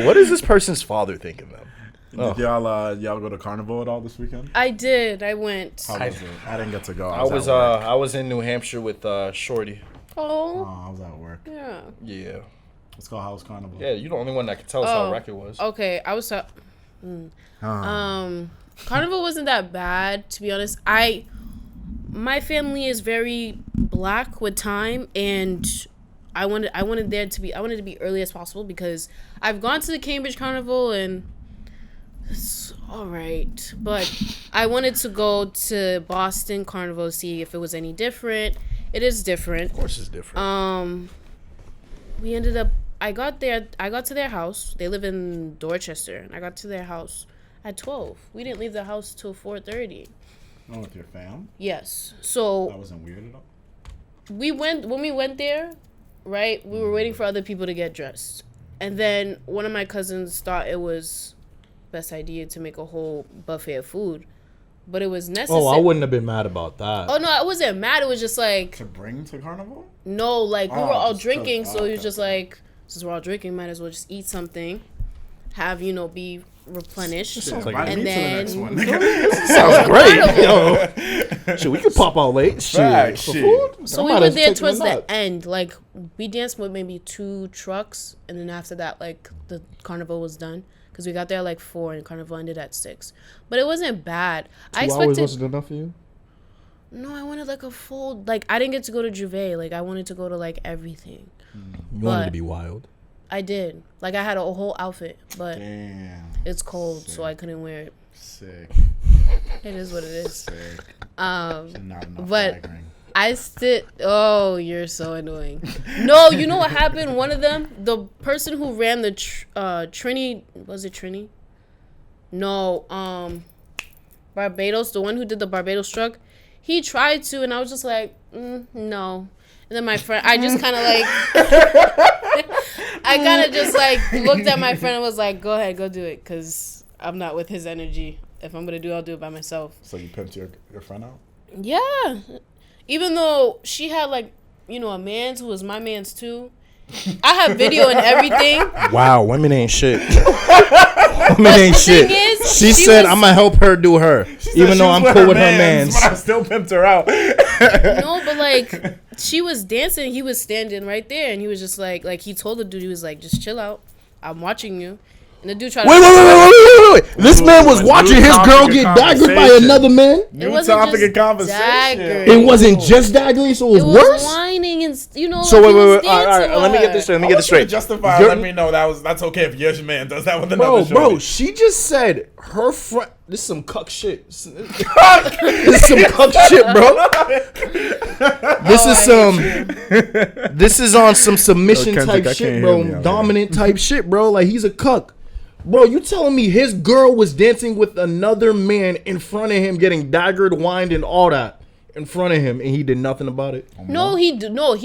What is this person's father thinking of? Did y'all go to Carnival at all this weekend? I did. I went. How was it? I didn't get to go. I was in New Hampshire with Shorty. Oh, I was at work. Yeah. It's called House Carnival. Yeah, you're the only one that can tell us how wreck it was. Okay, I was Carnival wasn't that bad, to be honest. My family is very black with time, and I wanted to be early as possible because I've gone to the Cambridge Carnival and it's all right, but I wanted to go to Boston Carnival to see if it was any different. It is different. Of course it's different. We ended up... I got to their house. They live in Dorchester. And I got to their house at 12. We didn't leave the house till 4:30. Oh, with your fam? Yes. So... That wasn't weird at all? When we went there, right, we were waiting for other people to get dressed. And then one of my cousins thought it was best idea to make a whole buffet of food. But it was necessary. Oh, I wouldn't have been mad about that. Oh, no, I wasn't mad. It was just like... To bring to Carnival? No, like, we were all drinking, so he was just like, since we're all drinking, might as well just eat something. Have, be replenished. Sounds like and then... sounds great. Yo. Shit, we could pop out late. Shit. So we were there towards the end. Like, we danced with maybe 2 trucks, and then after that, like, the Carnival was done. Because we got there at like 4 and Carnival ended at 6. But it wasn't bad. 2 hours wasn't enough for you? No, I wanted like a full... Like, I didn't get to go to Juve. Like, I wanted to go to like everything. You wanted to be wild? I did. Like, I had a whole outfit. But damn, it's cold, so I couldn't wear it. Sick. It is what it is. Sick. But... Oh, you're so annoying. No, you know what happened? One of them, the person who ran the Trini, was it Trini? No, Barbados, the one who did the Barbados truck, he tried to, and I was just like, no. And then my friend, I just kind of like, I kind of just like looked at my friend and was like, go ahead, go do it, because I'm not with his energy. If I'm going to do it, I'll do it by myself. So you pimped your friend out? Yeah. Even though she had, like, a man's who was my man's too. I have video and everything. Wow, women ain't shit. Women ain't shit. She said, I'm going to help her do her. Even though I'm cool with her man's. But I still pimped her out. No, but, like, she was dancing. He was standing right there. And he was just like, he told the dude, he was like, just chill out. I'm watching you. And the dude tried Wait. This man was watching his girl get daggered by another man? New topic of conversation. Daggered. It wasn't just daggering, so it was worse? Whining and you know. So like, wait. All right. Let me get this straight. Justify. Let me know that's okay if your man does that with another shorty. Bro, she just said her friend. This is some cuck shit. This is some cuck shit, bro. This is on some submission type shit, bro. Dominant type shit, bro. Like, he's a cuck. Bro, you telling me his girl was dancing with another man in front of him, getting daggered, whined, and all that in front of him, and he did nothing about it? No, he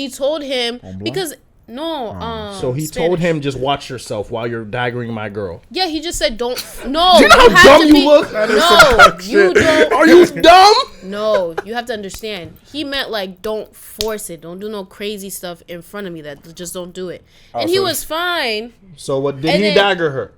told him because so he told him, just watch yourself while you're daggering my girl. Yeah, he just said don't. No, Do you know how dumb you look? No, you don't. Are you dumb? No, you have to understand. He meant like don't force it. Don't do no crazy stuff in front of me. That just don't do it. And he was fine. So what did he dagger her?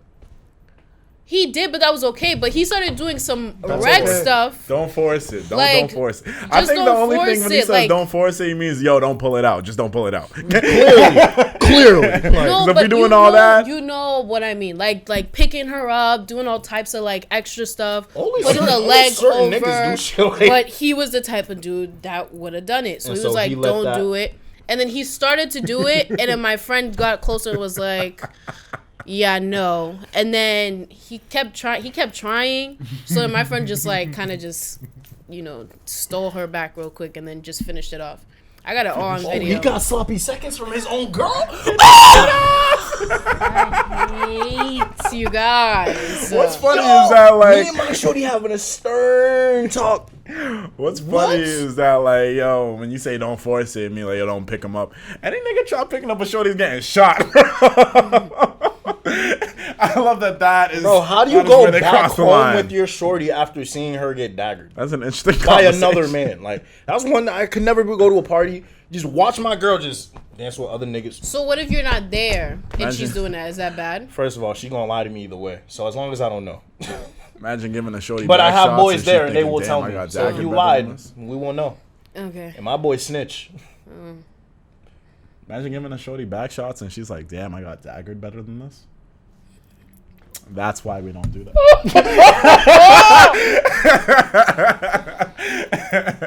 He did, but that was okay. But he started doing some reg stuth. Don't force it. Don't force it. I think the only thing when he says don't force it, he means, yo, don't pull it out. Just don't pull it out. Clearly. No, so but if you're doing all that, you know what I mean. Like picking her up, doing all types of like extra stuff, putting the leg over. But he was the type of dude that would have done it. So he was like, don't do it. And then he started to do it, and then my friend got closer and was like, yeah, no. And then he kept trying. So then my friend just like kind of just, stole her back real quick and then just finished it off. I got it all on video. He got sloppy seconds from his own girl? I hate you guys. What's funny is that, like, me and my shorty having a stern talk. What's funny is that, like, yo, when you say don't force it, I mean, like, yo, don't pick him up. Any nigga try picking up a shorty's getting shot. I love that is. Bro, how do you go back home with your shorty after seeing her get daggered? That's an interesting by another man. Like, that's one that I could never go to a party. Just watch my girl just dance with other niggas. So what if you're not there and she's doing that? Is that bad? First of all, she gonna lie to me either way. So as long as I don't know. Imagine giving a shorty. But I have shots boys there and they thinking, will tell me. So if you lied, we won't know. Okay. And my boy snitch. Imagine giving a shorty back shots and she's like, damn, I got daggered better than this. That's why we don't do that.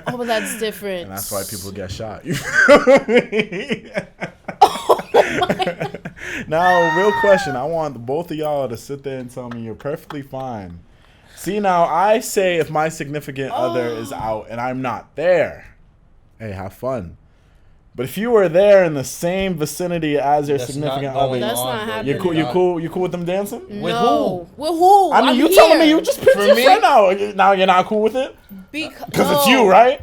Oh, but that's different. And that's why people get shot. Now, real question. I want both of y'all to sit there and tell me you're perfectly fine. See, now, I say if my significant other is out and I'm not there, hey, have fun. But if you were there in the same vicinity as your significant other, that's not happening. You cool with them dancing? With who? With who? I mean, you telling me you just picked your friend out. Now you're not cool with it? Because it's you, right?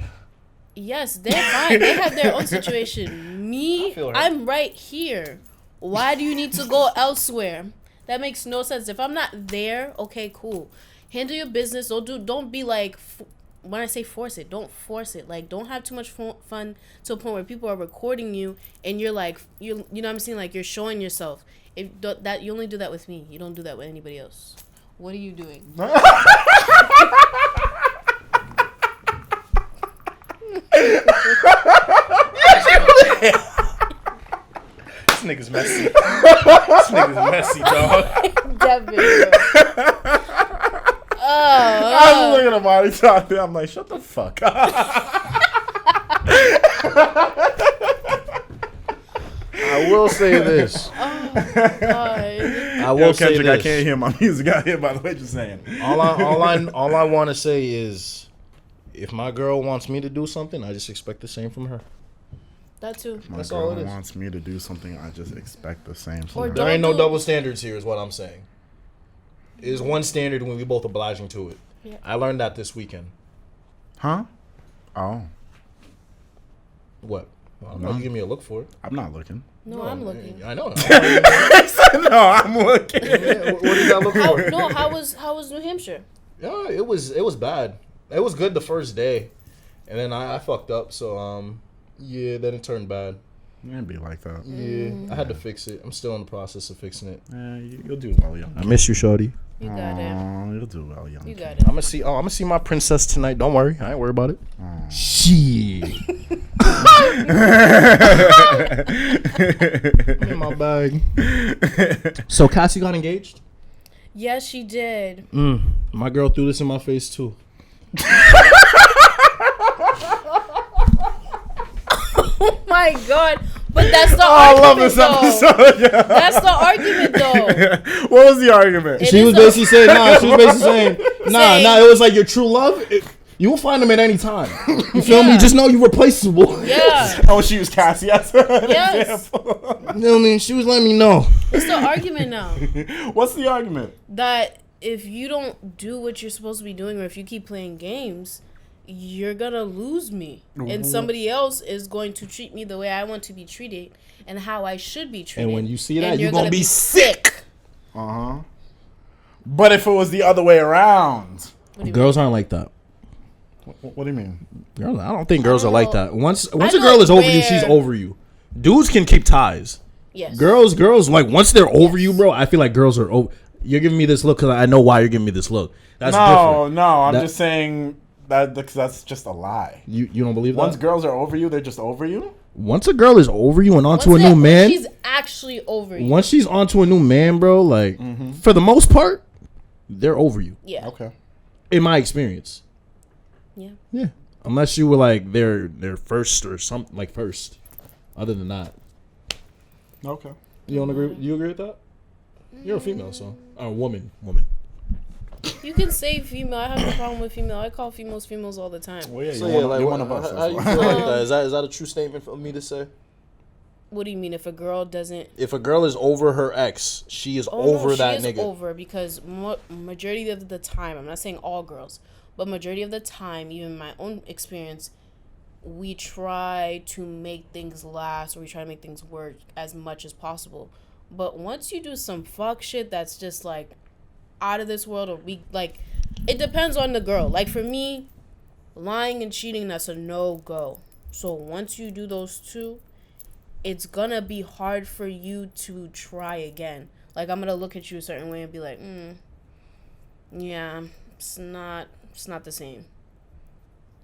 Yes, they're fine. They have their own situation. Me, I'm right here. Why do you need to go elsewhere? That makes no sense. If I'm not there, okay, cool. Handle your business. Don't be like, when I say force it, don't force it. Like, don't have too much fun to a point where people are recording you and you're like, you know what I'm saying? Like, you're showing yourself. You only do that with me. You don't do that with anybody else. What are you doing? This nigga's messy. This nigga's messy, dog. Definitely. I was looking at Imani talking. I'm like, shut the fuck up. I will say this. I will say Kendrick, this. I can't hear my music out here, by the way, just saying. All I want to say is, if my girl wants me to do something, I just expect the same from her. That too. My girl wants me to do something, I just expect the same from her. There ain't no double standards here, is what I'm saying. Is one standard when we both obliging to it. Yeah. I learned that this weekend. Huh? Oh. What? No. You give me a look for it. I'm not looking. No, I'm looking. I know. No, I'm looking. Yeah, what did that look for? How was New Hampshire? Yeah, it was bad. It was good the first day, and then I fucked up. So then it turned bad. It'd be like that. Yeah, I had to fix it. I'm still in the process of fixing it. You'll do well, young. I miss you, shorty. You got it. You'll do well, young. You got it. I'm gonna see my princess tonight. Don't worry, I ain't worried about it. Shit. I'm in my bag. So Cassie got engaged? Yes, she did. My girl threw this in my face too. Oh my god! But that's the I argument, love this though. episode. Yeah. That's the argument, though. What was the argument? She was basically saying, it was like your true love. You will find them at any time. You feel me? Just know you're replaceable. Yeah. Oh, she used Cassie as an Yes. example. You know what I mean? She was letting me know. It's the argument now What's the argument? that if you don't do what you're supposed to be doing, or if you keep playing games, you're gonna lose me, and somebody else is going to treat me the way I want to be treated and how I should be treated. And when you see that, And you're gonna be sick. But if it was the other way around, Girls aren't like that. what do you mean? Girls, I don't think girls are like that. Once a know girl is over you, where- she's over you. Dudes can keep ties. Yes. Girls, like once they're over you, bro, I feel like girls are over. You're giving me this look because I know why you're giving me this look. That's different. No, I'm That- just saying that because that's just a lie. You don't believe Once that? girls are over you, they're just over you. Once a girl is over you and onto Once a new that- man, she's actually over you. once she's onto a new man, bro, like for the most part, they're over you. Yeah. Okay. In my experience. Yeah. Yeah. Unless you were like their first or something like first. Other than that. Okay. You don't agree? You agree with that? You're a female, so woman. You can say female. I have no problem with female. I call females all the time. Well, yeah, So you're one of us. How that's you why. feel like that? Is that a true statement for me to say? What do you mean if a girl doesn't? If a girl is over her ex, she is Oh, over no, that she is nigga. over because majority of the time, I'm not saying all girls, but majority of the time, even my own experience, we try to make things last, or we try to make things work as much as possible. But once you do some fuck shit that's just like out of this world, or it depends on the girl. Like for me, lying and cheating, that's a no-go. So once you do those two, it's gonna be hard for you to try again. Like I'm gonna look at you a certain way and be like, yeah, it's not the same.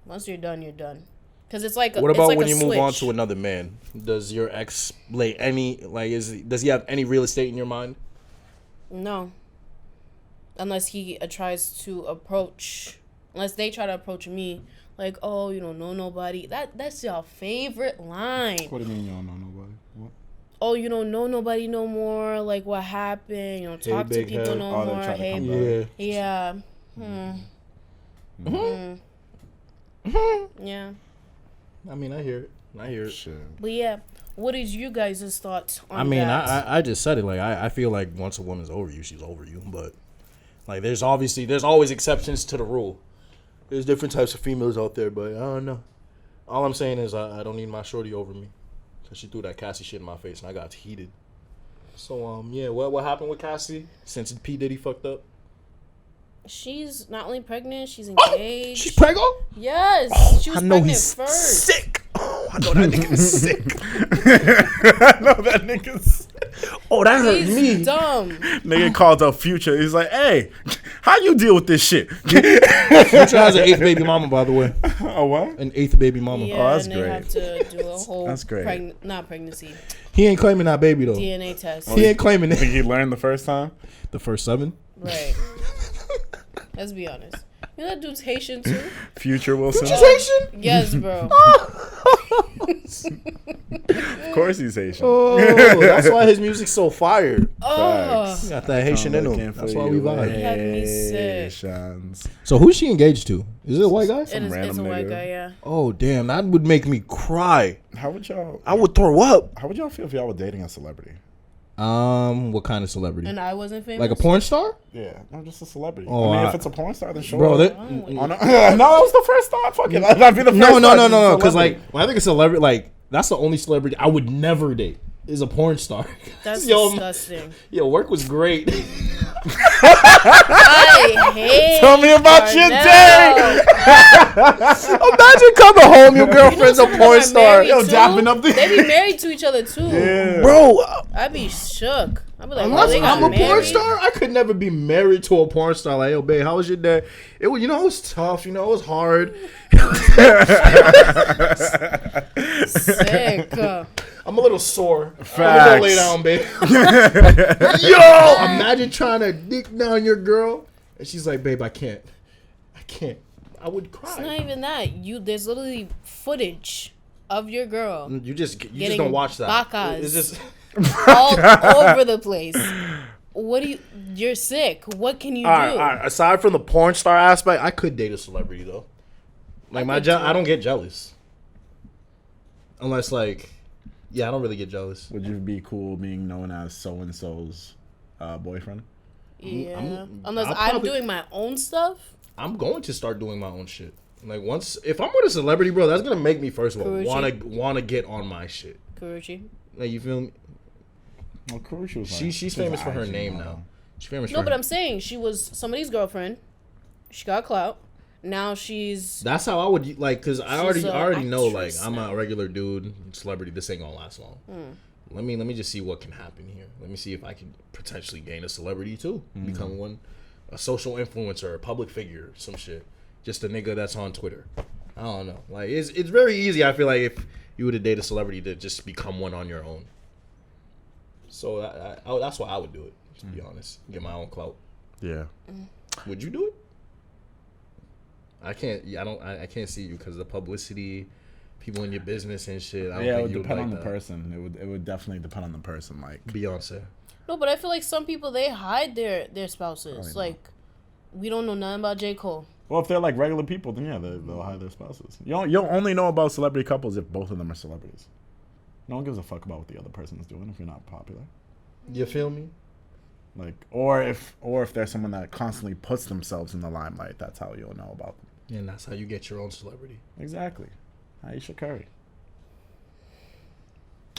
Once you're done, you're done. Cause it's like What about like when a you move on switch. to another man? Does your ex lay any does he have any real estate in your mind? No. Unless he tries to approach, unless they try to approach me, like, oh, you don't know nobody. That's your favorite line. What do you mean you don't know nobody? What? Oh, you don't know nobody no more. Like, what happened? You don't talk to big people head. no Oh, they're more. trying to Hey, come back. yeah. Yeah. I mean, I hear it. Shit. But yeah, what is you guys' thoughts on I mean, that? I just said it. Like, I feel like once a woman's over you, she's over you. But, like, there's always exceptions to the rule. There's different types of females out there, but I don't know. All I'm saying is I don't need my shorty over me. Because she threw that Cassie shit in my face and I got heated. So, yeah, what happened with Cassie since P. Diddy fucked up? She's not only pregnant, she's engaged. She's pregnant? Yes, she was I know pregnant he's first. sick. Oh, I know that nigga's sick. I know that nigga's. Oh, that hurt He's me. dumb. Nigga called up Future. He's like, hey, how you deal with this shit? Future has an 8th baby mama, by the way. Oh, what? An 8th baby mama. Yeah, that's and great. they have to do a whole That's great. not pregnancy, He ain't claiming that baby, though. DNA test. He ain't claiming Think it. he learned the first time? The first 7? Right. Let's be honest. You know that dude's Haitian too? Future Wilson? Haitian? Yes, bro. Of course he's Haitian. Oh, that's why his music's so fire. Oh, He got that Haitian in him. That's why we vibe. He had me sick. Haitians. So who's she engaged to? Is it a white guy? it's a random white nigga. guy, yeah. Oh, damn. That would make me cry. How would y'all? I would throw up. How would y'all feel if y'all were dating a celebrity? What kind of celebrity? And I wasn't famous. Like a porn star? Yeah, I'm just a celebrity. Oh, I mean, I- if it's a porn star, then sure. Bro, that, Oh, no, no, that was the first thought. Fuck it, that'd be the first. no. thought, Because, celebrity. like, when I think of celebrity, like, that's the only celebrity I would never date is a porn star. That's Yo, disgusting. Yo, work was great. I hate Tell me about your day. Imagine coming home, your girlfriend's a People porn are star. married Yo, too. dapping up the- They be married to each other too. Yeah. Bro, I'd be shook. I'd be like, unless they got I'm a porn married? star, I could never be married to a porn star. Like, yo, babe, how was your day? It was, it was tough. It was hard. Sick. I'm a little sore. I'm Facts. gonna lay down, babe. Yo, imagine trying to dick down your girl, and she's like, babe, I can't. I would It's not cry. even that. There's literally footage of your girl You just getting don't watch that. bacas It's just all over the place. What do you? You're sick. What can you do? all right. Aside from the porn star aspect, I could date a celebrity though. Like I don't get jealous. Unless I don't really get jealous. Would you be cool being known as so and so's boyfriend? Yeah. Unless I'm doing my own stuff. I'm going to start doing my own shit. Like if I'm with a celebrity, bro, that's gonna make me first of all wanna get on my shit. Karuchi. Like you feel me? Well, Karuchi was She's famous for her name now. She's famous. No, but I'm saying she was somebody's girlfriend. She got clout. Now she's. That's how I would because I already know I'm now. a regular dude, celebrity. This ain't gonna last long. Let me just see what can happen here. Let me see if I can potentially gain a celebrity too, become one, a social influencer, a public figure, some shit. Just a nigga that's on Twitter. I don't know. Like it's very easy. I feel like if you were to date a celebrity to just become one on your own. So that's why I would do it. To be honest, get my own clout. Yeah. Would you do it? I can't. I can't see you because of the publicity, people in your business and shit. I don't think it would you depend like on the that. person. It would definitely depend on the person. Like Beyonce. No, but I feel like some people they hide their spouses. Like we don't know nothing about J. Cole. Well, if they're like regular people, then yeah, they'll hide their spouses. You'll only know about celebrity couples if both of them are celebrities. No one gives a fuck about what the other person is doing if you're not popular. You feel me? Like, or if there's someone that constantly puts themselves in the limelight, that's how you'll know about them. And that's how you get your own celebrity. Exactly. Aisha Curry.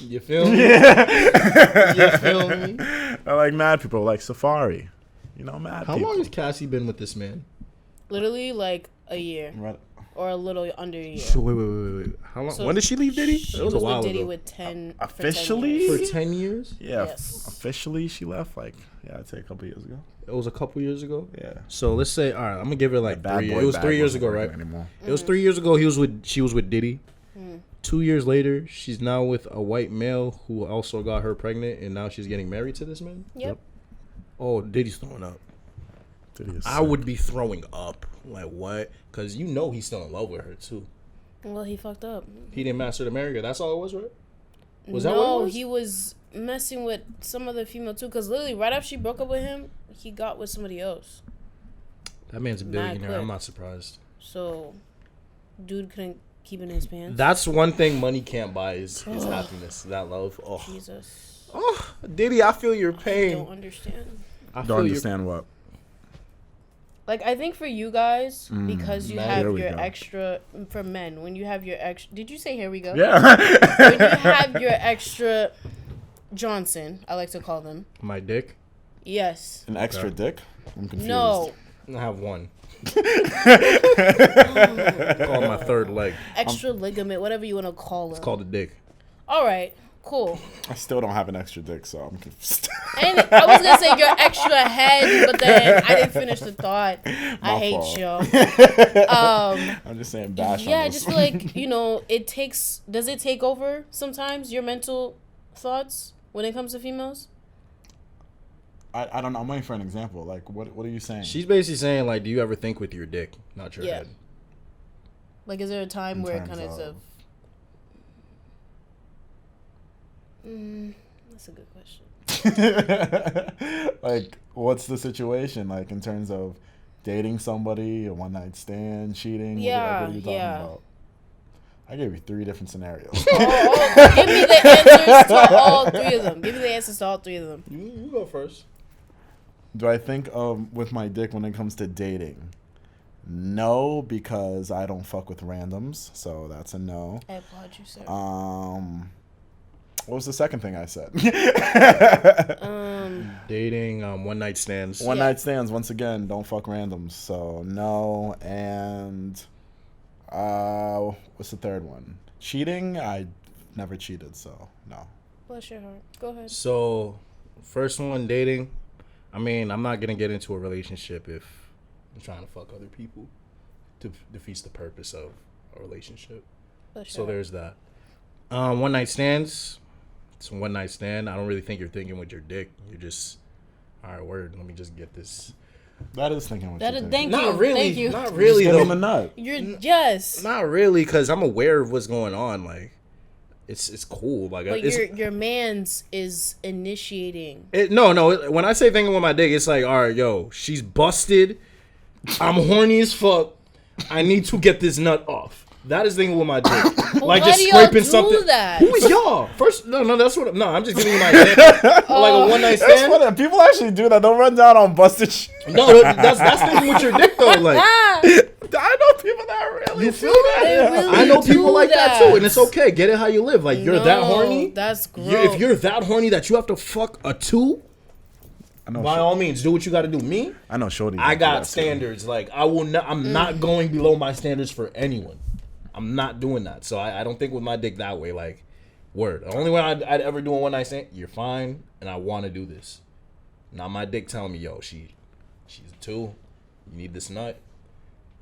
You feel me? You feel me? I like mad people like Safari. Mad How people. long has Cassie been with this man? Literally like a year Right. or a little under a year. So wait. How long? So when did she leave Diddy? She It was a while with Diddy ago. with 10 Officially? for 10 For years. 10 years? Yeah. Yes. Officially, she left I'd say a couple years ago. It was a couple years ago. Yeah. So let's say, all right, I'm gonna give her like Bad 3 Boy years. It was Bag 3 years wasn't ago, right? working anymore. It was 3 years ago. She was with Diddy. 2 years later, she's now with a white male who also got her pregnant, and now she's getting married to this man. Yep. Oh, Diddy's throwing up. I would be throwing up. Like what? Because he's still in love with her too. Well, he fucked up. He didn't master the marriage. That's all it was, right? That what it was? He was messing with some other female too. Because literally, right after she broke up with him, he got with somebody else. That man's a Mad billionaire. quick. I'm not surprised. So, dude couldn't keep it in his pants. That's one thing money can't buy is happiness. That love. Oh, Jesus. oh, Diddy, I feel your I pain. don't understand. I Don't feel understand what. Like, I think for you guys, because you man, have here we your go. extra, for men, when you have your extra, did you say here we go? Yeah. When you have your extra Johnson, I like to call them. my dick. Yes. An extra dick? I'm confused. No. I have one. Call my third leg. Extra ligament, whatever you want to call them. It's called a dick. All right. Cool. I still don't have an extra dick, so I'm confused. And I was going to say your extra head, but then I didn't finish the thought. I hate fault. you. I'm just saying bash Yeah, on I this. just feel like, does it take over sometimes your mental thoughts when it comes to females? I don't know. I'm waiting for an example. Like, what are you saying? She's basically saying, like, do you ever think with your dick, not your Yeah. head? Like, is there a time In where it terms kind of of- that's a good question. Like, what's the situation? Like, in terms of dating somebody, a one night stand, cheating? Yeah, what are you talking yeah. about? I gave you 3 different scenarios. Give me the answers to all 3 of them. Give me the answers to all 3 of them. You go first. Do I think with my dick when it comes to dating? No, because I don't fuck with randoms, so that's a no. I applaud you, sir. What was the second thing I said? Dating, one night stands. One night stands, once again, don't fuck randoms, so no. And what's the third one? Cheating? I never cheated, so no. Bless your heart. Go ahead. So, first one, dating. I mean, I'm not gonna get into a relationship if I'm trying to fuck other people. Defeats the purpose of a relationship. Bless your So heart. there's that. One night stands. It's a one night stand. I don't really think you're thinking with your dick. You're just, all right, word. Let me just get this. That is thinking what That you're is, thinking. thank you. Not really. Thank you. Not really Just though. give him a nut. You're yes. Not really, because I'm aware of what's going on. Like, it's cool. Like, but your man's is initiating. No. When I say thinking with my dick, it's like, all right, yo, she's busted. I'm horny as fuck. I need to get this nut off. That is thinking with my dick. Like, why just do scraping y'all do something. that? Who is y'all? First, no, that's what. No, I'm just giving you my example. Like a one night That's stand. funny. People actually do that. Don't run down on busted shit. No, that's thinking with your dick though. Like, I know people that really you feel do that? that. Really I know do people like that too, and it's that. okay. Get it how you live. Like, you're that horny. That's gross. If you're that horny that you have to fuck a 2, I know. by all means, do what you got to do. Me, I know. Shorty. I got standards. Like, I will not. I'm not going below my standards for anyone. I'm not doing that. So I don't think with my dick that way. Like, word. The only way I'd ever do a one night stand. You're fine, and I want to do this. Now my dick telling me, yo, she's a 2. You need this nut.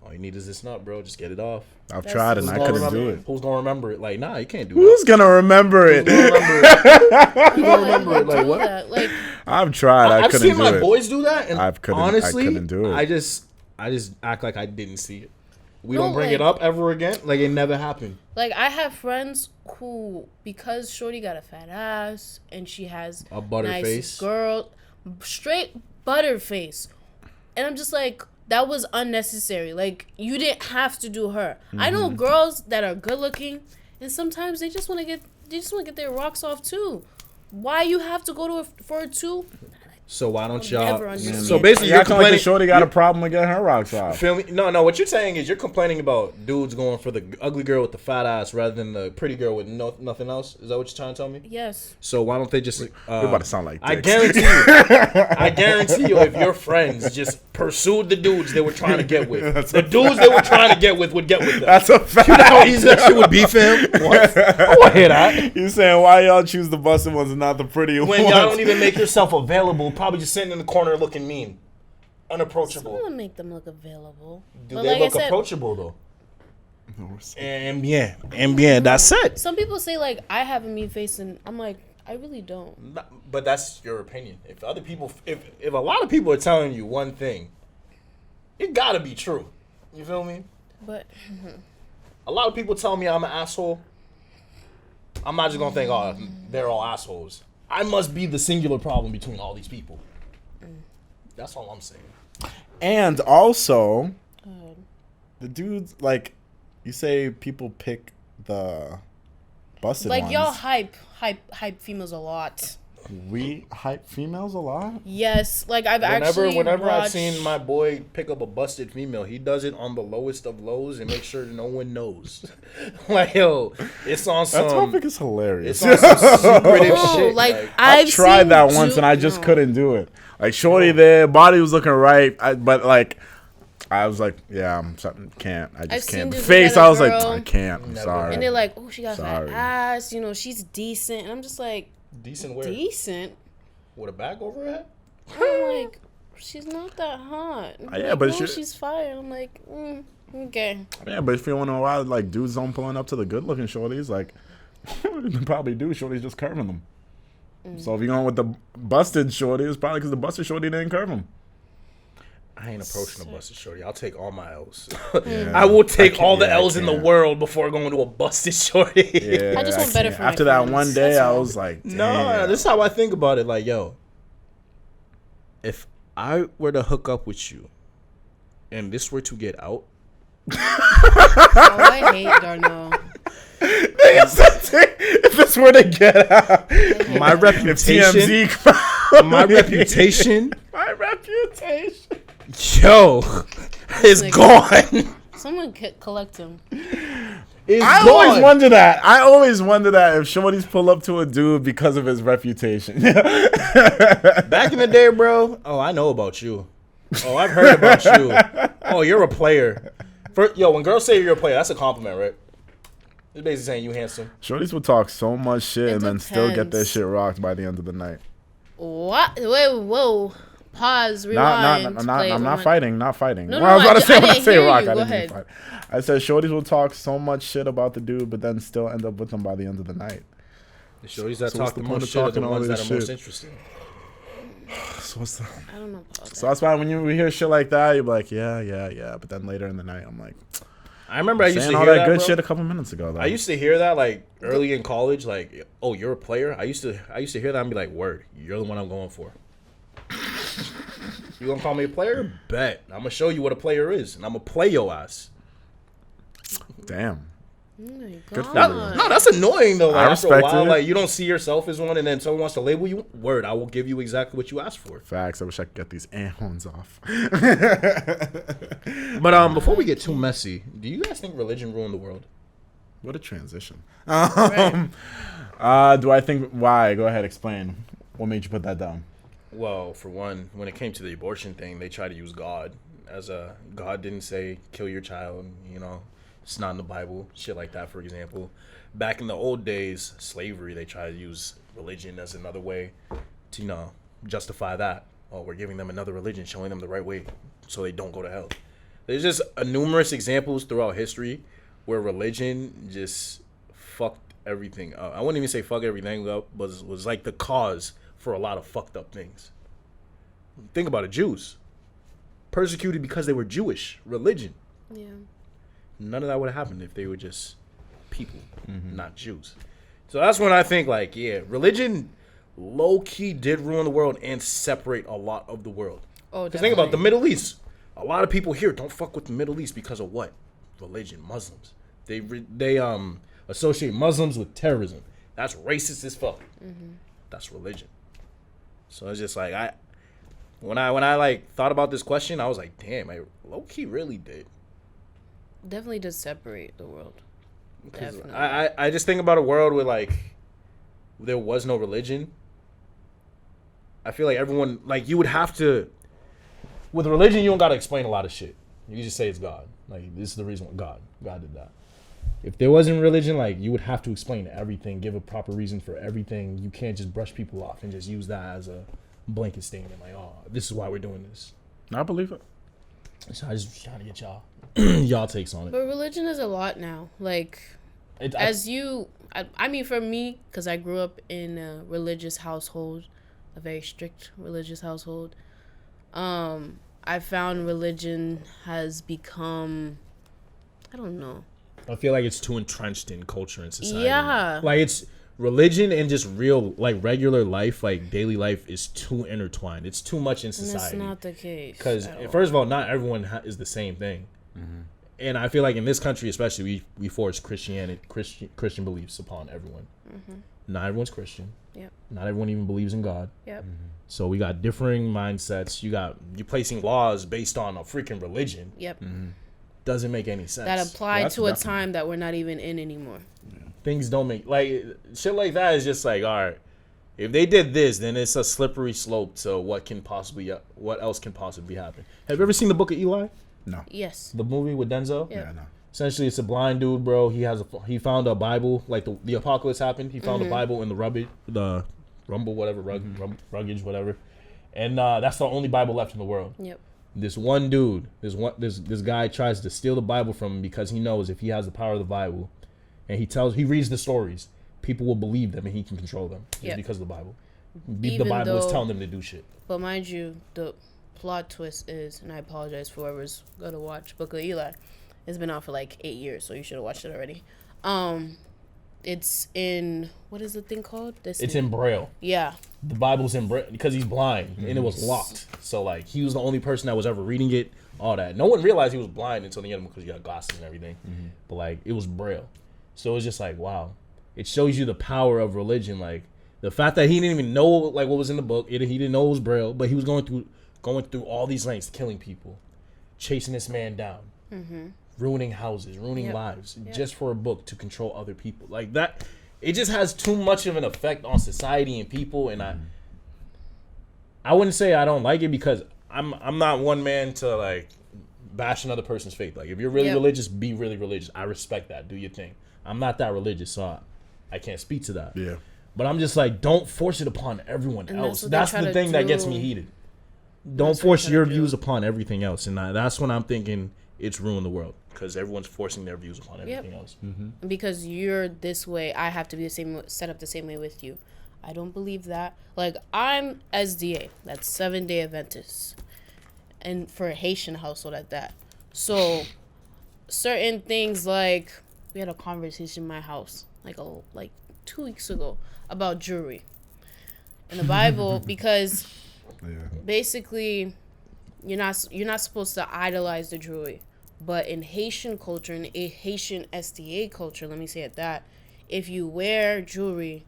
All you need is this nut, bro. Just get it off. I've tried and I couldn't do it. Who's gonna remember it? Like, nah, you can't do Who's gonna remember it? that. Who's gonna remember it? Like, what? Like, I've tried. I I've couldn't seen do my it. boys do that, and honestly, I couldn't do it. I just act like I didn't see it. We No, don't bring it like- up ever again. Like, it never happened. Like, I have friends who, because Shorty got a fat ass and she has A butter nice face. girl, straight butter face, and I'm just like, that was unnecessary. Like, you didn't have to do her. I know girls that are good looking, and sometimes they just want to get their rocks off too. Why you have to go to for a 2? So why don't Never y'all? understand. So basically, You're you're acting like the complaining. shorty got a problem with getting her rocks off. Feel me? No. What you're saying is you're complaining about dudes going for the ugly girl with the fat ass rather than the pretty girl with nothing else. Is that what you're trying to tell me? Yes. So why don't they just? We're about to sound like I dicks. I guarantee you, if your friends just pursued the dudes they were trying to get with, the dudes they were trying to get with would get with them. That's a fact. You know how easy that shit would be for him? What? I want to hear that. You saying why y'all choose the busted ones and not the pretty When ones? y'all don't even make yourself available, probably just sitting in the corner looking mean. Unapproachable. Someone make them look available. Do But they like I look said, approachable though? And bien, that's it. some people say like I have a mean face, and I'm like, I really don't. But that's your opinion. If other people, if a lot of people are telling you one thing, it gotta be true. You feel me? But A lot of people tell me I'm an asshole. I'm not just gonna think, oh, they're all assholes. I must be the singular problem between all these people. That's all I'm saying. And also, the dudes, like, you say people pick the busted like ones. y'all hype females a lot. We hype females a lot? Yes, like I've actually Whenever I've watched- seen my boy pick up a busted female, he does it on the lowest of lows and make sure no one knows. Like, yo, it's on some. That topic is hilarious. It's on some secretive No, shit. like I I've tried seen that once and I just couldn't do it. Like, shorty there, body was looking right, but like, I was like, yeah, can't. I I've just seen can't. The dudes face, look at I a was like, girl, I can't. I'm sorry. and they're like, oh, she got a Sorry. fat ass. You know, she's decent, and I'm just like, Decent where? decent. With a bag over her head? I'm like, she's not that hot. Yeah, Like, but no, she- she's fire. I'm like, okay. Yeah, but if you want to know why, like, dudes don't pulling up to the good-looking shorties, like, they probably do. Shorties just curving them. So if you're going with the busted shorty, it's probably because the busted shorty didn't curve them. I ain't approaching a busted shorty. I'll take all my L's. Yeah. I will take all the yeah, I L's in the can't. world before going to a busted shorty. Yeah, I just want better can't. for my After that friends. one day, That's I all. was like, damn. No, this is how I think about it. Like, yo, if I were to hook up with you and this were to get out, Oh, I hate Darnell. If this were to get out, my if reputation, TMZ, my reputation, my reputation. yo, is Nigga. gone. Someone collect him. Is I gone. always wonder that. I always wonder that if shorties pull up to a dude because of his reputation. Back in the day, bro. Oh, I know about you. Oh, I've heard about you. Oh, you're a player. Yo, when girls say you're a player, that's a compliment, right? It's basically saying you handsome. Shorties will talk so much shit It and then still get their depends. shit rocked by the end of the night. What? Wait, whoa. Pause. Rewind. I'm not fighting. Not fighting. No, Well, I was no, about to say I when I didn't say hear rock, you. I Go didn't mean ahead. fight. I said shorties will talk so much shit about the dude, but then still end up with them by the end of the night. The shorties that So talk what's the the point most of shit are the talking all ones that this are most shit? interesting. So what's the, I don't know about so that's why when we hear shit like that, you're like, yeah. But then later in the night, I'm like, I remember I used to saying hear all that that good bro. shit a couple minutes ago. Though. I used to hear that like early in college, like, oh, you're a player. I used to hear that and be like, word, you're the one I'm going for. You gonna call me a player? Bet. I'm gonna show you what a player is, and I'm gonna play your ass. Damn. Oh my Good for God. you. No, that's annoying though. Like, I after a respect while, it. like you don't see yourself as one, and then someone wants to label you. Word, I will give you exactly what you asked for. Facts. I wish I could get these horns off. But before we get too messy, do you guys think religion ruined the world? What a transition. Right. Do I think why? Go ahead, explain. What made you put that down? Well, for one, when it came to the abortion thing, they tried to use God as a God didn't say kill your child. You know, it's not in the Bible. Shit like that, for example. Back in the old days, slavery, they tried to use religion as another way to, you know, justify that. Oh, we're giving them another religion, showing them the right way so they don't go to hell. There's just numerous examples throughout history where religion just fucked everything up. I wouldn't even say fuck everything up, but was like the cause for a lot of fucked up things. Think about it, Jews. Persecuted because they were Jewish. Religion. Yeah. None of that would have happened if they were just people, not Jews. So that's when I think, like, yeah, religion low-key did ruin the world and separate a lot of the world. Oh, Because think about the Middle East. A lot of people here don't fuck with the Middle East because of what? Religion, Muslims. They associate Muslims with terrorism. That's racist as fuck. That's religion. So it's just like when I like thought about this question, I was like, damn, I low key really did. Definitely does separate the world. Definitely. I just think about a world where like there was no religion. I feel like everyone like you would have to with religion you don't gotta explain a lot of shit. You just say it's God. Like this is the reason why God did that. If there wasn't religion, like you would have to explain everything, give a proper reason for everything. You can't just brush people off and just use that as a blanket statement. Like, oh, this is why we're doing this. I believe it. So I just trying to get y'all takes on it. But religion is a lot now. Like, I mean, for me, because I grew up in a religious household, a very strict religious household, I found religion has become, I don't know. I feel like it's too entrenched in culture and society. Yeah. Like it's religion and just real, like regular life, like daily life is too intertwined. It's too much in society. And that's not the case. Because first of all, not everyone is the same thing. And I feel like in this country, especially, we force Christian beliefs upon everyone. Not everyone's Christian. Yep. Not everyone even believes in God. Yep. So we got differing mindsets. You're placing laws based on a freaking religion. Yep. Doesn't make any sense. That applied That's to a definitely- time that we're not even in anymore. Things don't make like shit like that is just like, all right, if they did this, then it's a slippery slope to what else can possibly happen. Have you ever seen the Book of Eli, No. Yes. the movie with Denzel? Yeah. Yeah, no. Essentially, it's a blind dude, bro. He found a Bible, like the apocalypse happened. He found a Bible in the ruggage, whatever, and that's the only Bible left in the world. Yep. This one dude, this guy tries to steal the Bible from him because he knows if he has the power of the Bible, and he reads the stories, people will believe them and he can control them. Just Yep. because of the Bible. Even The Bible is though- telling them to do shit. But mind you, the plot twist is, and I apologize for whoever's gonna watch Book of Eli. It's been out for like 8 years, so you should have watched it already. It's in, what is the thing called? It's in Braille. Yeah. The Bible's in Braille because he's blind and it was locked. So like he was the only person that was ever reading it. All that. No one realized he was blind until the end because he got glasses and everything. But like it was Braille. So it was just like, wow. It shows you the power of religion. Like the fact that he didn't even know like what was in the book. He didn't know it was Braille, but he was going through all these lengths, killing people, chasing this man down, ruining houses, ruining lives, just for a book to control other people. Like that, it just has too much of an effect on society and people. And I wouldn't say I don't like it because I'm not one man to like bash another person's faith. Like if you're really religious, be really religious. I respect that. Do your thing. I'm not that religious, so I can't speak to that. Yeah. But I'm just like, don't force it upon everyone And else. that's what That's they try the to thing that gets do. me heated. Don't force your views upon everything else. And that's when I'm thinking it's ruined the world because everyone's forcing their views upon everything else. Because you're this way, I have to be set up the same way with you. I don't believe that. Like, I'm SDA. That's 7-day Adventist. And for a Haitian household at that. So certain things, like we had a conversation in my house like 2 weeks ago about jewelry in the Bible because basically you're not supposed to idolize the jewelry, but in Haitian culture, in a Haitian SDA culture, let me say it that, if you wear jewelry,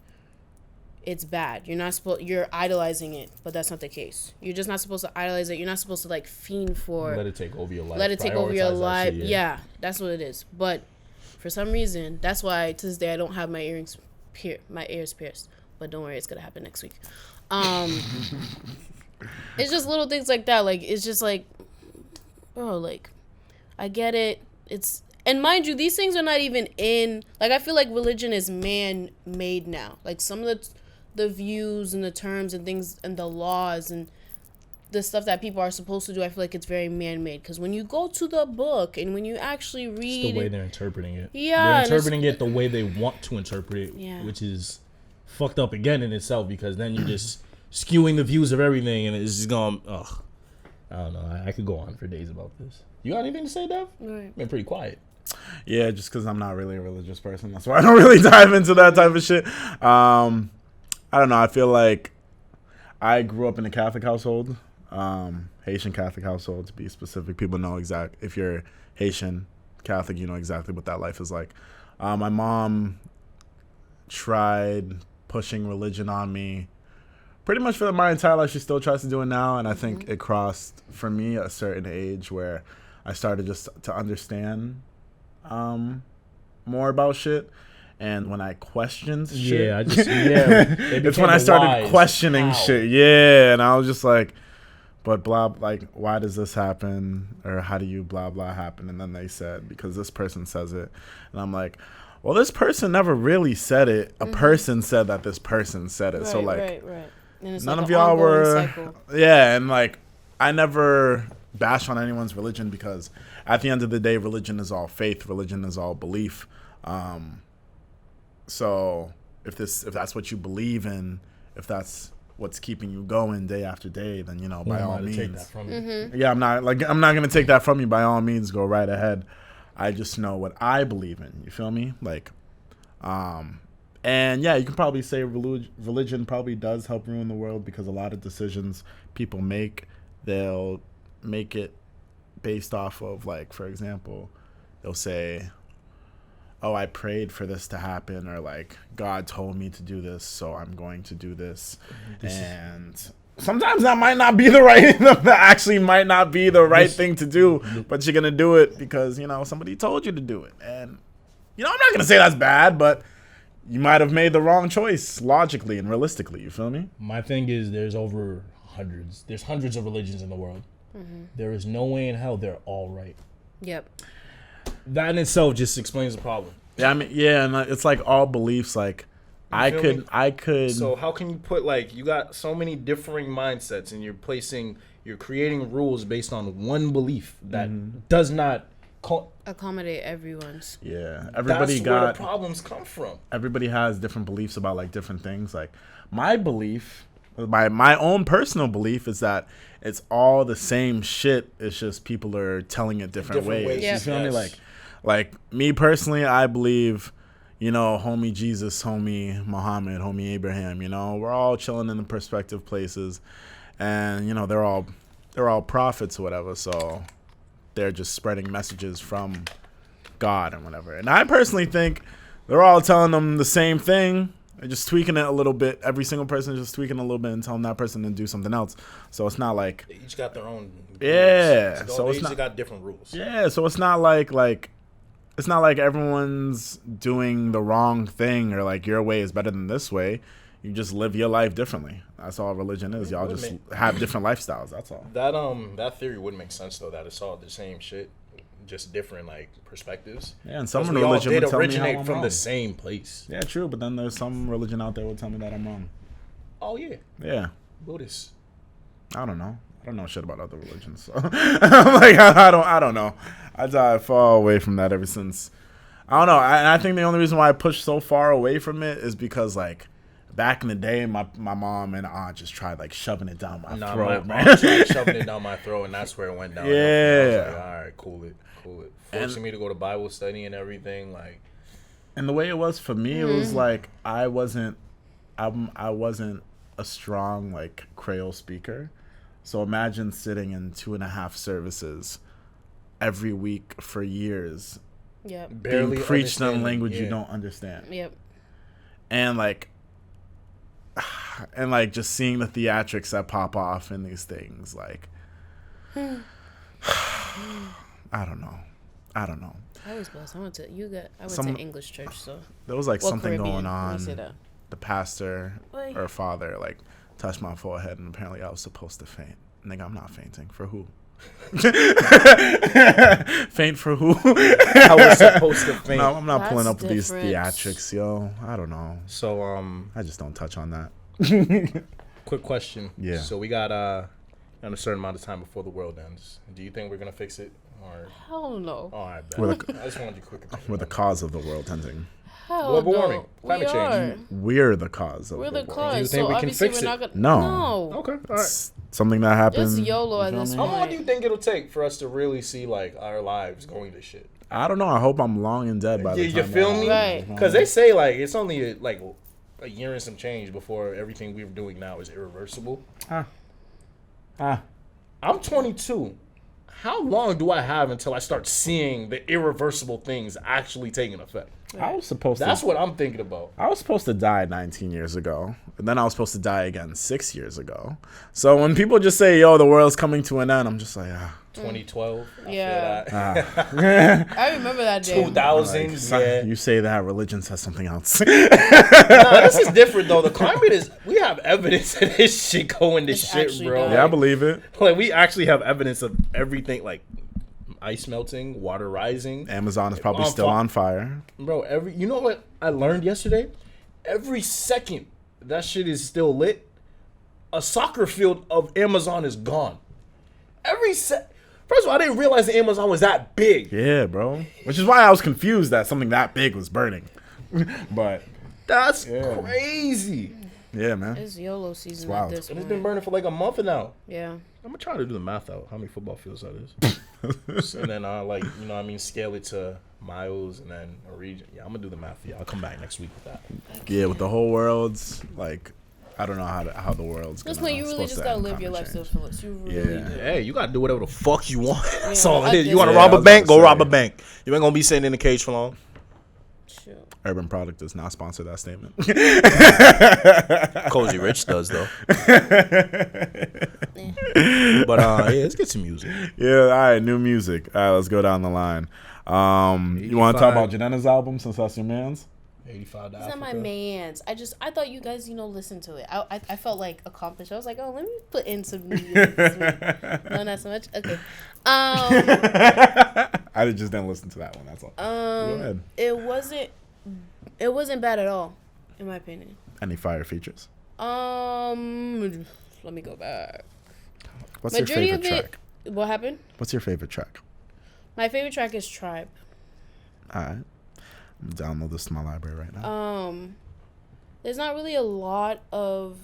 it's bad. You're idolizing it, but that's not the case. You're just not supposed to idolize it. You're not supposed to like fiend for Let it take over your life. Let it take over your life. Shit, yeah, that's what it is. But for some reason, that's why to this day I don't have my ears pierced. But don't worry, it's gonna happen next week. It's just little things like that. Like, it's just like, bro, like, I get it. And mind you, these things are not even in, like, I feel like religion is man-made now. Like, some of the views and the terms and things and the laws and the stuff that people are supposed to do, I feel like it's very man-made. Because when you go to the book and when you actually read... It's the way they're interpreting it. Yeah. They're interpreting it the way they want to interpret it, which is fucked up again in itself, because then you're just skewing the views of everything, and it's just going, ugh. I don't know. I could go on for days about this. You got anything to say, Dev? Right. Been pretty quiet. Yeah, just because I'm not really a religious person. That's why I don't really dive into that type of shit. I don't know. I feel like I grew up in a Catholic household, Haitian Catholic household to be specific. People know if you're Haitian Catholic, you know exactly what that life is like. My mom tried pushing religion on me pretty much for my entire life. She still tries to do it now, and I think it crossed for me a certain age where I started just to understand more about shit. And when I questioned shit, it's when I started questioning shit. Yeah, and I was just like, but blah, like, why does this happen? Or how do you blah, blah happen? And then they said, because this person says it. And I'm like, well, this person never really said it. A person said that this person said it. Right, so, like, right. And it's none like of y'all were... cycle. Yeah, and, like, I never bash on anyone's religion because at the end of the day, religion is all faith. Religion is all belief. So if that's what you believe in, if that's what's keeping you going day after day, then, you know, by all means. Take that from you. Yeah, I'm not going to take that from you. By all means, go right ahead. I just know what I believe in. You feel me? Like, and yeah, you can probably say religion probably does help ruin the world because a lot of decisions people make, they'll make it based off of, like, for example, they'll say, oh, I prayed for this to happen, or like, God told me to do this, so I'm going to do this. And sometimes that might not be the right, that actually might not be the right thing to do, but you're going to do it because, you know, somebody told you to do it. And, you know, I'm not going to say that's bad, but you might have made the wrong choice logically and realistically. You feel me? My thing is there's hundreds of religions in the world. There is no way in hell they're all right. Yep. That in itself just explains the problem. Yeah, I mean, yeah, and it's like all beliefs. Like, I could. So how can you put, like, you got so many differing mindsets, and you're creating rules based on one belief that does not accommodate everyone's. Yeah, that's where the problems come from. Everybody has different beliefs about, like, different things. Like, my belief, my own personal belief, is that it's all the same shit. It's just people are telling it different ways. Yeah. You feel me? Like me personally, I believe, you know, homie Jesus, homie Muhammad, homie Abraham, you know, we're all chilling in the perspective places, and, you know, they're all prophets or whatever, so they're just spreading messages from God and whatever. And I personally think they're all telling them the same thing. They're just tweaking it a little bit. Every single person is just tweaking a little bit and telling that person to do something else. So it's not like... They each got their own... Yeah. So it's not... got different rules. Yeah, so it's not like... It's not like everyone's doing the wrong thing or, like, your way is better than this way. You just live your life differently. That's all religion is. Y'all just have different lifestyles. That's all. That theory would make sense, though, that it's all the same shit, just different, like, perspectives. Yeah, and some religion would tell me how I'm originate from wrong. The same place. Yeah, true, but then there's some religion out there would tell me that I'm wrong. Oh, yeah. Yeah. Buddhist. I don't know. I don't know shit about other religions, so I'm like, I don't know. I fall away from that ever since. I don't know. I think the only reason why I pushed so far away from it is because, like, back in the day, my mom and aunt just tried, like, shoving it down my throat, my man. aunt tried shoving it down my throat, and that's where it went down. Yeah. I was like, all right, cool it. forcing me to go to Bible study and everything. Like, and the way it was for me, it was like I wasn't a strong like Creole speaker. So imagine sitting in 2.5 services every week for years, barely being preached in a understanding, language you don't understand. Yep. And like just seeing the theatrics that pop off in these things, like I don't know. I was blessed. I went to English church, so there was like something Caribbean. going Let me say on. that. The pastor Oy. or father like touched my forehead, and apparently I was supposed to faint. Nigga, I'm not fainting. For who? Faint for who? I was supposed to faint. No, I'm not That's pulling up different. these theatrics, yo. I don't know. So I just don't touch on that. quick question. Yeah. So we got a certain amount of time before the world ends. Do you think we're gonna fix it? Or Hell no. all right, We're I the, just wanted you quick. we're the cause of the world ending. Hell Global no. warming, climate we change. Are. We're the cause of We're the the world. cause. Do you think so we can obviously fix we're it? not gonna. No. Okay, all right. It's something that happened. Just YOLO at you know this what I mean? How long do point. you think it'll take for us to really see like our lives going to shit? I don't know. I hope I'm long and dead by the time. You feel that me? Right. Because they say like it's only like a year and some change before everything we're doing now is irreversible. I'm 22. How long do I have until I start seeing the irreversible things actually taking effect? I was supposed That's to. what I'm thinking about. I was supposed to die 19 years ago, and then I was supposed to die again 6 years ago. So when people just say, "Yo, the world's coming to an end," I'm just like, 2012. Yeah. I feel that. I remember that day. 2000s. Yeah. You say that religion says something else. Nah, this is different though. The climate is. We have evidence of this shit going to It's shit, actually bro. done. Yeah, I believe it. Like we actually have evidence of everything, like ice melting, water rising. Amazon is probably On still fi- on fire. Bro, you know what I learned yesterday? Every second that shit is still lit, a soccer field of Amazon is gone. First of all, I didn't realize the Amazon was that big. Yeah, bro. Which is why I was confused that something that big was burning. But That's crazy. yeah, man. It's YOLO season wild. at this And it's point. been burning for like a month now. Yeah. I'm gonna try to do the math out. How many football fields that is? And then like, you know what I mean, scale it to miles and then a region. Yeah, I'm gonna do the math for you. I'll come back next week with that. Yeah, with the whole world's like, I don't know how the world's This gonna. point, you really supposed just to gotta end live your climate life to the change. fullest. You really Yeah. do. Hey, you gotta do whatever the fuck you want. That's all I it is. get You wanna it. rob I a was bank? about Go to rob a say. bank. You ain't gonna be sitting in the cage for long. Sure. Urban Product does not sponsor that statement. Cozy Rich does though. But yeah, let's get some music. Yeah, all right, new music. All right, let's go down the line. You want to talk about Jidenna's album since that's your man's? 85 to It's not my Africa. man's. I thought you guys, listen to it. I felt like accomplished. I was like, oh, let me put in some music this week. No, not so much. Okay. I just didn't listen to that one. That's all. Go ahead. It wasn't bad at all, in my opinion. Any fire features? Let me go back. What's Majority your of favorite it. track? What happened? What's your favorite track? My favorite track is Tribe. All right. I'm gonna download this to my library right now. There's not really a lot of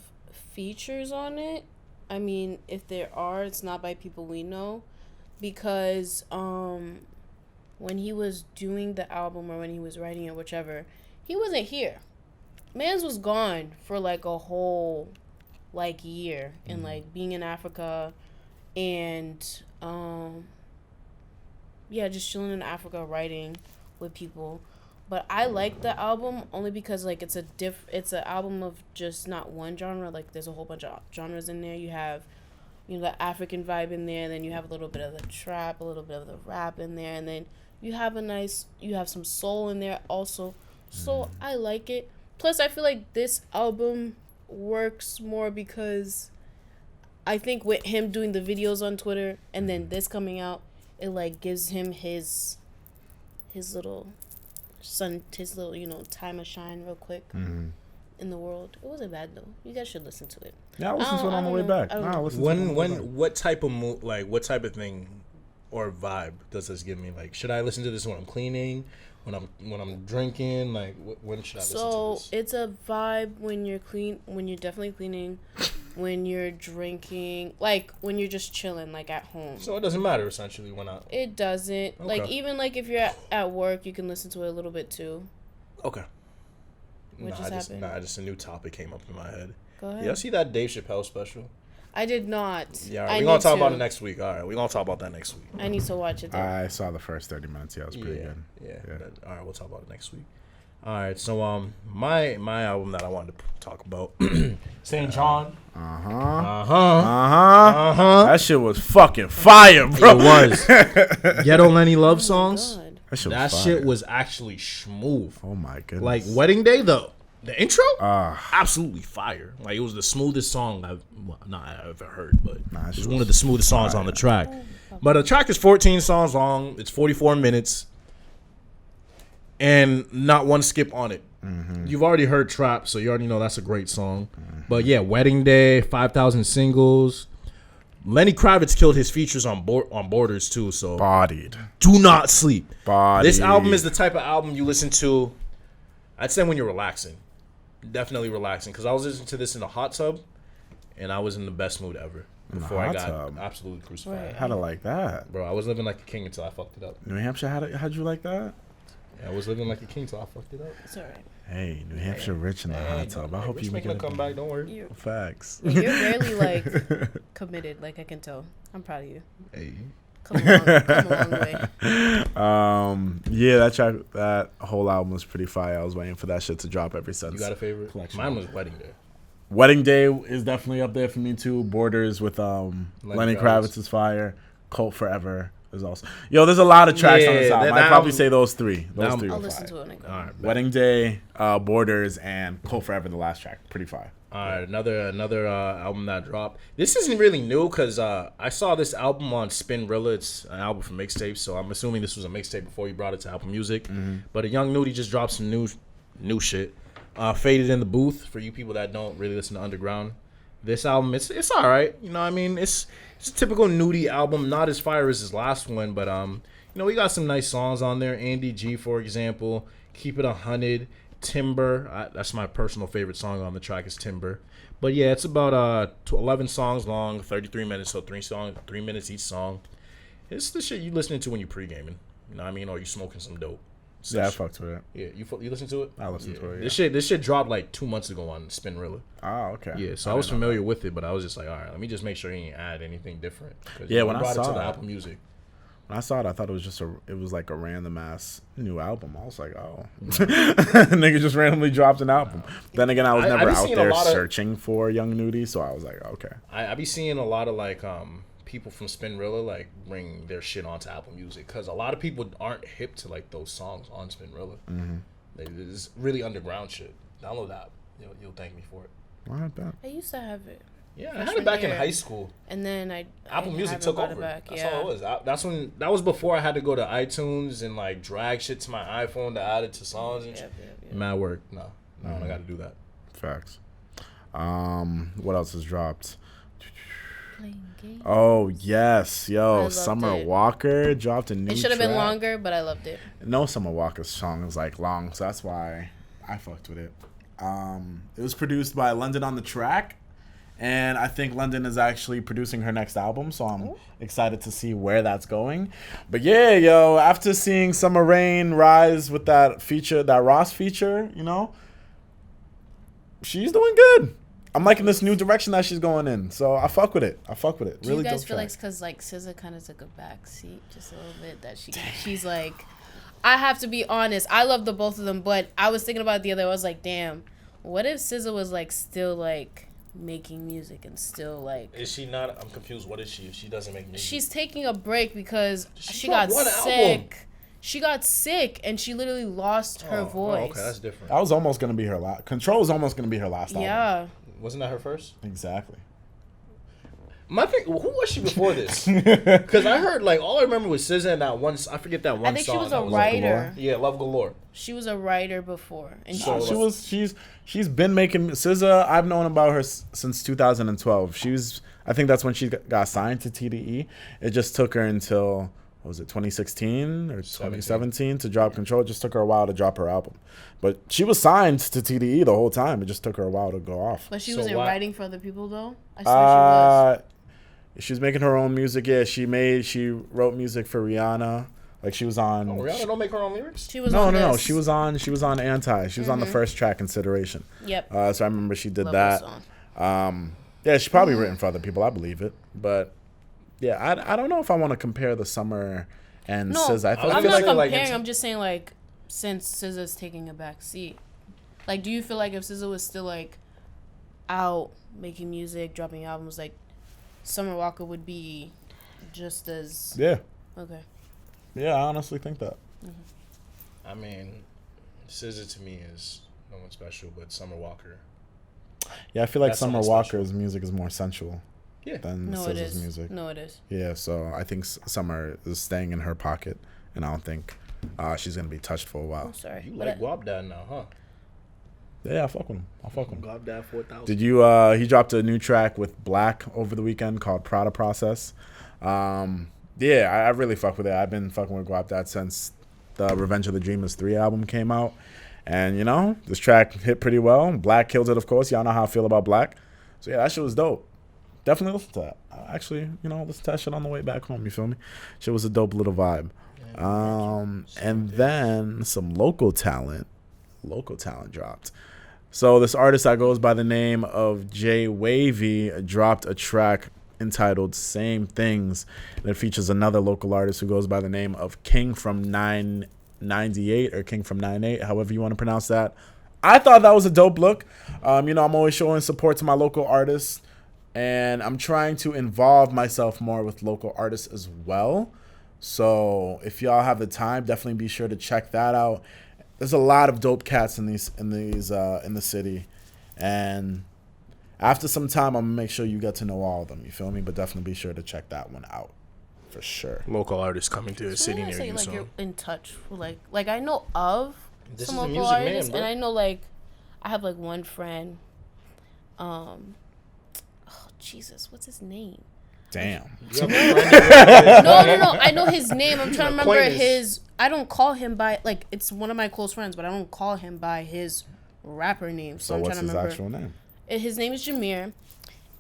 features on it. I mean, if there are, it's not by people we know, because when he was doing the album or when he was writing it, whichever, he wasn't here. Mans was gone for like a whole year and like being in Africa and just chilling in Africa writing with people. But I like the album only because like it's an album of just not one genre. Like there's a whole bunch of genres in there. You have the African vibe in there, and then you have a little bit of the trap, a little bit of the rap in there, and then you have some soul in there also. So I like it. Plus I feel like this album works more because I think with him doing the videos on Twitter and then this coming out, it like gives him his little time of shine real quick in the world. It wasn't bad though. You guys should listen to it. Yeah, I'll listen to it on the way back. What type of what type of thing or vibe does this give me? Like, should I listen to this when I'm cleaning, when I'm drinking? Like, when should I listen to this? So it's a vibe when you're definitely cleaning. when you're drinking, like when you're just chilling, like at home. So it doesn't matter essentially when I. It doesn't. Okay. Like even like if you're at work, you can listen to it a little bit too. Okay. What just happened? Just a new topic came up in my head. Go ahead. Yeah, see that Dave Chappelle special? I did not. Yeah, all right, we're gonna talk about it next week. All right, we're gonna talk about that next week. I need to watch it though. I saw the first 30 minutes. Yeah, it was pretty good. Yeah. All right, we'll talk about it next week. All right, so my album that I wanted to talk about, St. John. That shit was fucking fire, bro. It was. Ghetto Lenny love songs. God. That Shit was actually smooth. Oh my goodness. Like Wedding Day though. The intro, Ah. absolutely fire. Like it was the smoothest song I've ever heard, but Nah, it was one of the smoothest songs on the track. But the track is 14 songs long. It's 44 minutes, and not one skip on it. Mm-hmm. You've already heard Trap, so you already know that's a great song. But yeah, Wedding Day, 5,000 singles. Lenny Kravitz killed his features on Borders too. So Bodied. do not sleep. Bodied. This album is the type of album you listen to. I'd say when you're relaxing. Definitely relaxing, because I was listening to this in a hot tub, and I was in the best mood ever before I got tub? absolutely crucified. Right. How'd it like that? Bro, I was living like a king until I fucked it up. New Hampshire, how'd you like that? Yeah, I was living like a king until I fucked it up. It's alright. Hey, New Hampshire rich in the hot tub. I hope you make making it a comeback. Don't worry. You, Facts. you're really like committed. Like I can tell. I'm proud of you. Hey, Come a long way. Yeah, that whole album was pretty fire. I was waiting for that shit to drop ever since. you got a favorite? Collection. Mine was Wedding Day. Wedding Day is definitely up there for me too. Borders with Lenny Kravitz is fire. Colt Forever is also. Yo, there's a lot of tracks on this album. I'd probably say those three. Those three I'll were listen fire. to it when I go. All right, Wedding Day, Borders, and Colt Forever, the last track. Pretty fire. all right. Another album that dropped. This isn't really new because I saw this album on Spinrilla. It's an album from mixtape, so I'm assuming this was a mixtape before you brought it to Apple Music. But a Young Nudie just dropped some new shit. Faded in the Booth, for you people that don't really listen to Underground. This album, it's all right. You know what I mean? It's a typical Nudie album, not as fire as his last one, but we got some nice songs on there. Andy G, for example, Keep It 100, Timber. That's my personal favorite song on the track is Timber. But yeah, it's about 11 songs long, 33 minutes, so 3 minutes each song. It's the shit you listening to when you pre-gaming. You know what I mean? Or you smoking some dope. Yeah, I fucked with it. Yeah, you listen to it? I listened to it, yeah. This shit dropped like 2 months ago on Spinrilla. Oh, okay. Yeah, so I was familiar with it, but I was just like, all right, let me just make sure he ain't add anything different. Yeah, when I brought it saw to the it. Apple Music. When I saw it, I thought it was like a random ass new album. I was like, oh, nigga just randomly dropped an album. Then again, I was never out there searching for Young Nudie, so I was like, okay. I be seeing a lot of like people from Spinrilla like bring their shit onto Apple Music because a lot of people aren't hip to like those songs on Spinrilla. It's really underground shit. Download that. You'll thank me for it. I bet. I used to have it. Yeah, I had it back in high school. And then Apple Music took over. Back. That's Yeah. all it was. That was before I had to go to iTunes and like drag shit to my iPhone to add it to songs and shit. Mad work. No, I got to do that. Facts. What else has dropped? Playing games. Oh yes, I yo, loved Summer it. Walker dropped a new. It should have been track. longer, but I loved it. No, Summer Walker's song is like long, so that's why I fucked with it. It was produced by London on the track, and I think London is actually producing her next album, so I'm excited to see where that's going. But yeah, yo, after seeing Summer Rain rise with that Ross feature, she's doing good. I'm liking this new direction that she's going in, so I fuck with it. Do Really you guys dope feel track. like because like SZA kind of took a back seat just a little bit that she's like, I have to be honest, I love the both of them, but I was thinking about it the other day. I was like, damn, what if SZA was like still like making music and still like? Is she not? I'm confused. What is she if she doesn't make music? She's taking a break because she dropped got one sick. album. She got sick and she literally lost her voice. Okay, that's different. That was almost gonna be her last. Control was almost gonna be her last album. Yeah. Wasn't that her first? Exactly. My thing, who was she before this? Because I heard like all I remember was SZA and that one. I forget that one song. I think she was a that writer. Yeah, Love Galore. She was a writer before, and So, She's been making SZA. I've known about her since 2012. I think that's when she got signed to TDE. It just took her until what was it, 2016 or 2017 to drop Control. It just took her a while to drop her album. But she was signed to TDE the whole time. It just took her a while to go off. But she wasn't writing for other people, though? I swear she was making her own music. Yeah, she wrote music for Rihanna. Like she was on. Oh, Rihanna don't make her own lyrics? She was no. She was on Anti. She was on the first track, Consideration. Yep. So I remember she did that. Yeah, she's probably written for other people. I believe it. But yeah, I don't know if I want to compare the Summer and SZA. I'm not comparing. I'm just saying, like, since SZA's taking a back seat, like, do you feel like if SZA was still like out making music, dropping albums, like Summer Walker would be just as okay? Yeah, I honestly think that. I mean, SZA to me is no one special, but Summer Walker. Yeah, I feel like Summer Walker's music is more sensual than No, SZA's music. No, it is. Yeah, so I think Summer is staying in her pocket, and I don't think she's going to be touched for a while. Oh, sorry. You like Guap Dad now, huh? Yeah, I fuck with him. Guap Dad 4,000. Did you, he dropped a new track with Black over the weekend called Prada Process. Yeah, I really fuck with it. I've been fucking with Guap Dad since the Revenge of the Dreamers 3 album came out. And, you know, this track hit pretty well. Black killed it, of course. Y'all know how I feel about Black. So, yeah, that shit was dope. Definitely listen to that. Actually, you know, listen to that shit on the way back home. You feel me? Shit was a dope little vibe. And then some local talent dropped. So this artist that goes by the name of Jay Wavy dropped a track entitled Same Things. And it features another local artist who goes by the name of King from 998 or King from 98, however you want to pronounce that. I thought that was a dope look. You know, I'm always showing support to my local artists, and I'm trying to involve myself more with local artists as well. So if y'all have the time, definitely be sure to check that out. There's a lot of dope cats in the city, and after some time, I'm gonna make sure you get to know all of them. You feel me? But definitely be sure to check that one out for sure. Local artists coming to the city near say, you. Like, So you're in touch with, like I know of this some is a local music artists, man, and I know, like, I have like one friend. Oh Jesus, what's his name? Damn. No. I know his name. I'm trying to remember his. I don't call him by, like, it's one of my close friends, but I don't call him by his rapper name. So I'm what's trying to remember his actual name? His name is Jameer,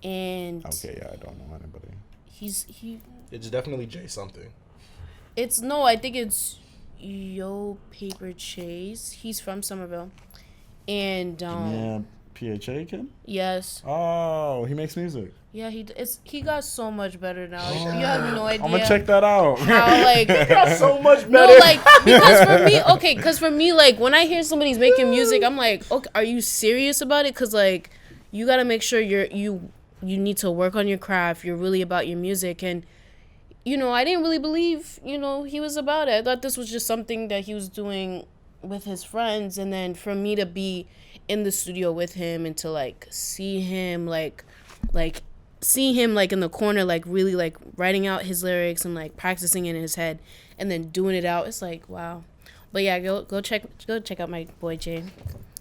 and okay, yeah, I don't know anybody. It's definitely Jay something. I think it's Yo Paper Chase. He's from Somerville, and Yeah, PHA kid. Yes. Oh, he makes music. Yeah, he got so much better now. You have no idea. I'm gonna check that out. How, like, he got so much better. No, like, because for me, like, when I hear somebody's making music, I'm like, okay, are you serious about it? Because, like, you gotta make sure you need to work on your craft. You're really about your music, and you know, I didn't really believe, you know, he was about it. I thought this was just something that he was doing with his friends, and then for me to be in the studio with him and to, like, see him in the corner, like, really, like, writing out his lyrics and, like, practicing it in his head and then doing it out. It's like, wow. But yeah, go check out my boy Jay.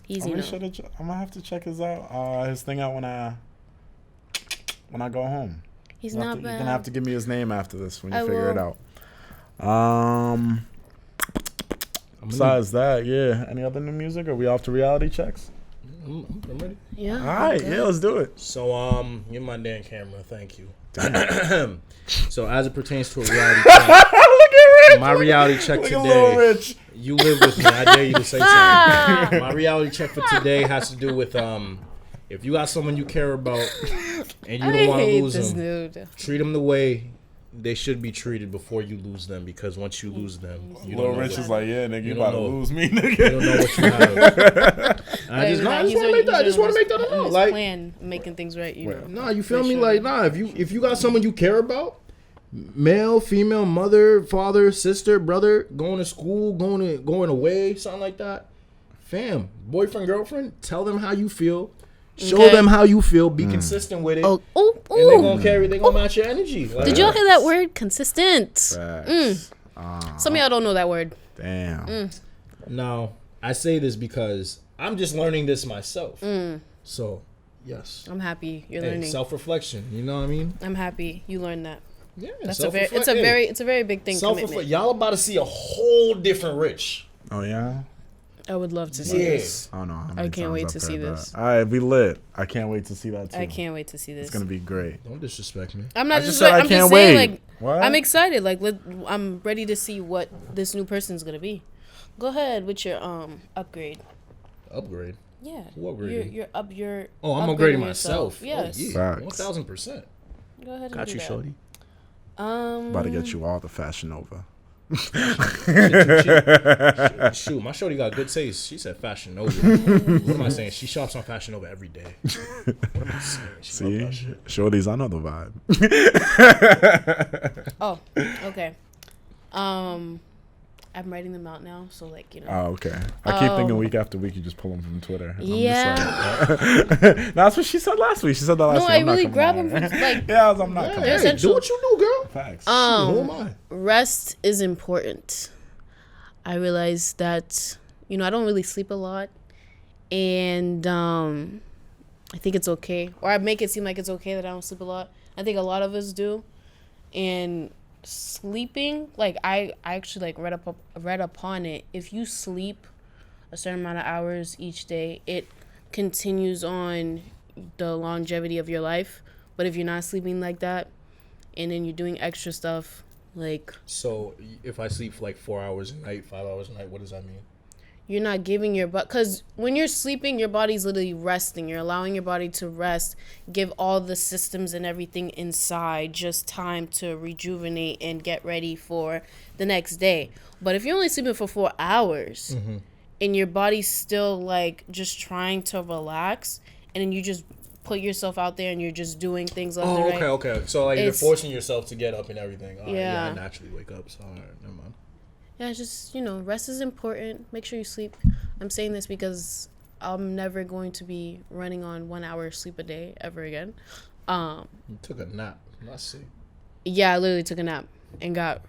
He's, you know. I'm gonna have to check his thing out when I go home. He's not bad. You're gonna have to give me his name after this when you figure it out. Besides that, yeah. Any other new music? Are we off to reality checks? I'm ready. Yeah. All right, yeah, let's do it. So, you're my damn camera. Thank you. So, as it pertains to a reality check, my reality check today. You live with me. I dare you to say something. My reality check for today has to do with if you got someone you care about and you don't want to lose them, treat them the way they should be treated before you lose them, because once you lose them, you Lil Rich is like, yeah, nigga, you about to lose me, nigga. You don't know what you have. I just want to make that up. Like, plan making things right, you know. Nah, you feel me? Sure. Like, nah, if you got someone you care about, male, female, mother, father, sister, brother, going to school, going away, something like that, fam, boyfriend, girlfriend, tell them how you feel. Show them how you feel. Be consistent with it. And they gonna match your energy. Like, did y'all hear that word? Consistent. Some of y'all don't know that word. Damn. Now, I say this because I'm just learning this myself. So, yes. I'm happy you're learning. Self-reflection. You know what I mean? I'm happy you learned that. Yeah, it's a very big thing. Commitment. Y'all about to see a whole different Rich. Oh yeah. I would love to see this. I don't know. I can't wait to see this. All right, we lit. I can't wait to see that too. I can't wait to see this. It's gonna be great. Don't disrespect me. I'm not I just just. said I I'm can't just wait. saying, like, What? I'm excited. Like, I'm ready to see what this new person's gonna be. Go ahead with your upgrade. Upgrade. Yeah. Who upgrading? You're up. You're. Oh, I'm upgrading upgrading myself. Yes. Oh, yeah. Facts. 1000%. Go ahead. And Got do you, that. shorty. About to get you all the Fashion Nova. Shoot, my shorty got good taste. She said Fashion Nova. What am I saying? She shops on Fashion Nova every day. What am I saying? She love See, that shit. shorties, I know the vibe. Oh, okay. I'm writing them out now, so like, you know. Oh, okay. I keep thinking week after week you just pull them from Twitter. And Yeah. I'm just like, that's what she said last week. She said that last No, week. I I'm not really coming grab on. them from like. Yeah, I'm not coming. They're on. essential. Do what you do, girl. Facts. Who am I? Rest is important. I realize that, you know, I don't really sleep a lot, and I think it's okay, or I make it seem like it's okay that I don't sleep a lot. I think a lot of us do, and sleeping, like I actually like read upon it. If you sleep a certain amount of hours each day, it continues on the longevity of your life. But if you're not sleeping like that, and then you're doing extra stuff, like, So if I sleep for like 4 hours a night, 5 hours a night, what does that mean? you're not giving your body, because when you're sleeping, your body's literally resting. You're allowing your body to rest, give all the systems and everything inside just time to rejuvenate and get ready for the next day. But if you're only sleeping for 4 hours and your body's still like just trying to relax, and then you just put yourself out there and you're just doing things left and right. Okay. So like you're It's- forcing yourself to get up and everything. All right, Yeah. I naturally wake up. So all right, never mind. Yeah, it's just, you know, rest is important. Make sure you sleep. I'm saying this because I'm never going to be running on 1 hour sleep a day ever again. You took a nap. Let's see. Yeah, I literally took a nap and got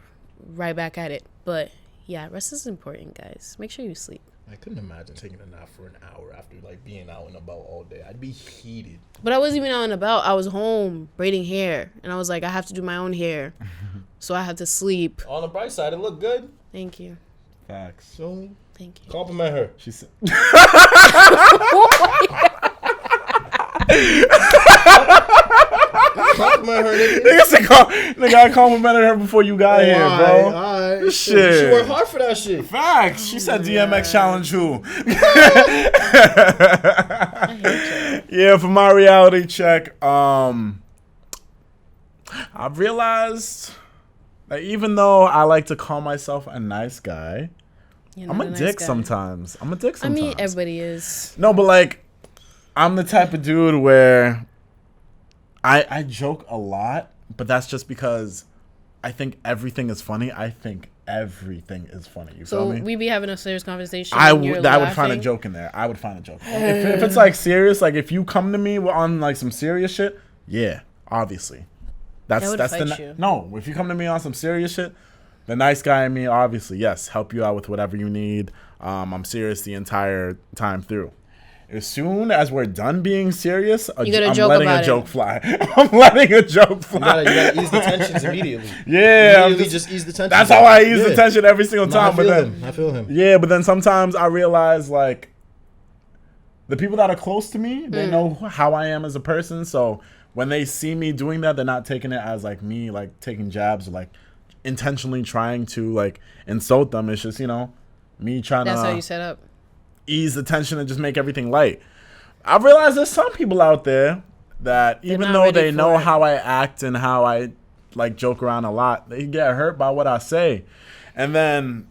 right back at it. But yeah, rest is important, guys. Make sure you sleep. I couldn't imagine taking a nap for an hour after like being out and about all day. I'd be heated. But I wasn't even out and about. I was home braiding hair. And I was like, I have to do my own hair. So I have to sleep. On the bright side, it looked good. Thank you. Facts. So Thank you. compliment her. She said. Compliment her, nigga. Nigga, I complimented her before you got here, bro. All right. Shit. She worked hard for that shit. Facts. She said DMX challenge who? I hate you. Yeah, for my reality check, I've realized that even though I like to call myself a nice guy, You're I'm not a nice dick guy. sometimes. I'm a dick I sometimes. mean, everybody is. No, but like, I'm the type of dude where I joke a lot, but that's just because I think everything is funny. I think everything is funny. You So feel me? we be having a serious conversation. I and you're would find a laughing. joke in there. I would find a joke. If it's like serious, like if you come to me on like some serious shit, yeah, obviously. I would That's fight you. no. If you come to me on some serious shit, the nice guy in me, obviously, yes, help you out with whatever you need. I'm serious the entire time through. As soon as we're done being serious, I'm letting a joke fly. I'm letting a joke fly. You gotta ease the tensions immediately. Yeah, Immediately just ease the tension. that's how I ease the tension every single time. But then, I feel him. yeah, but then sometimes I realize like the people that are close to me, they know how I am as a person. So when they see me doing that, they're not taking it as like me like taking jabs or like intentionally trying to like insult them. It's just, you know, me trying That's to how you set up. ease the tension and just make everything light. I've realized there's some people out there that even not though ready they for know it. how I act and how I like joke around a lot, they get hurt by what I say. And then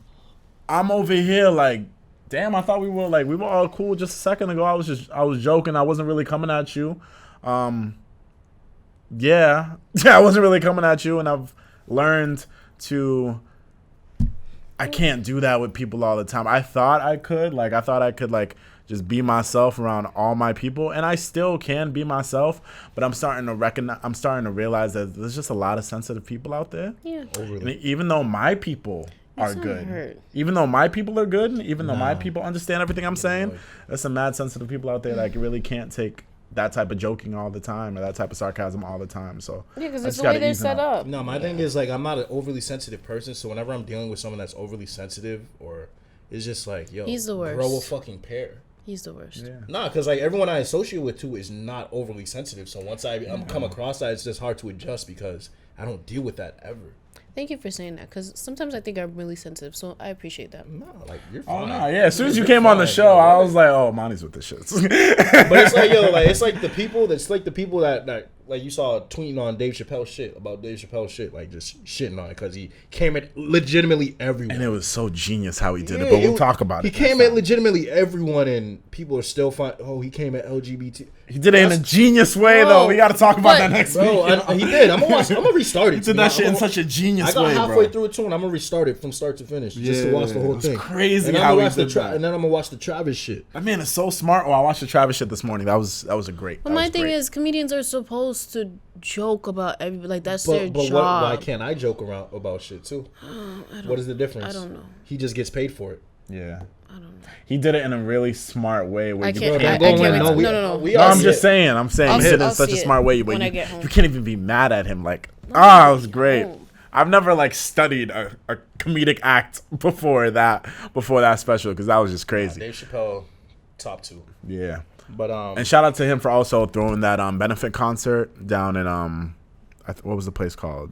I'm over here like, damn, I thought we were all cool just a second ago. I was joking. I wasn't really coming at you. Yeah, I wasn't really coming at you, and I've learned to I can't do that with people all the time. I thought I could just be myself around all my people, and I still can be myself, but I'm starting to realize that there's just a lot of sensitive people out there. Yeah. And even though my people are sound good, hurt. even though my people are good, and even though my people understand everything I'm saying, there's some mad sensitive people out there that really can't take that type of joking all the time or that type of sarcasm all the time. So Yeah, because I it's just the gotta way they're ease it set up. No, my thing is like I'm not an overly sensitive person, so whenever I'm dealing with someone that's overly sensitive, or it's just like, yo, He's the worst. grow a fucking pair. He's the worst. Yeah. Nah, because like everyone I associate with too is not overly sensitive. So once I'm come across that, it's just hard to adjust because I don't deal with that ever. Thank you for saying that, because sometimes I think I'm really sensitive, so I appreciate that. No, like you're Oh fine. no, yeah. As soon as you came on the show, I was like, "Oh, Monty's with the shits." But it's like, yo, like it's like the people that like you saw tweeting on Dave Chappelle's shit about Dave Chappelle's shit, like just shitting on it because he came at legitimately everyone. And it was so genius how he did it. But we'll talk about it. He came at legitimately everyone, and people are still fine. Oh, he came at LGBT. He did it in a genius way, though. We got to talk about that next week. He did. I'm gonna restart it. He did that shit in such a genius way, I got halfway bro. through it too, and I'm gonna restart it from start to finish just to watch the whole thing. Crazy and how he watch did that. And then I'm gonna watch the Travis shit. That man is so smart. Oh, I watched the Travis shit this morning. That was a great. But my thing is, comedians are supposed to joke about everybody. Like, that's their But job. why can't I joke around about shit too? What is the difference? I don't know. He just gets paid for it. Yeah. I don't know. He did it in a really smart way. Where I you can't. can't I go can't in. wait. No, No. we No, all I'm see just it. saying. He did it in I'll such a see it smart way, but when I get home. you can't even be mad at him. Like, it was great. home. I've never like studied a comedic act before that special because that was just crazy. Dave Chappelle, top 2. Yeah. But And shout out to him for also throwing that benefit concert down in what was the place called?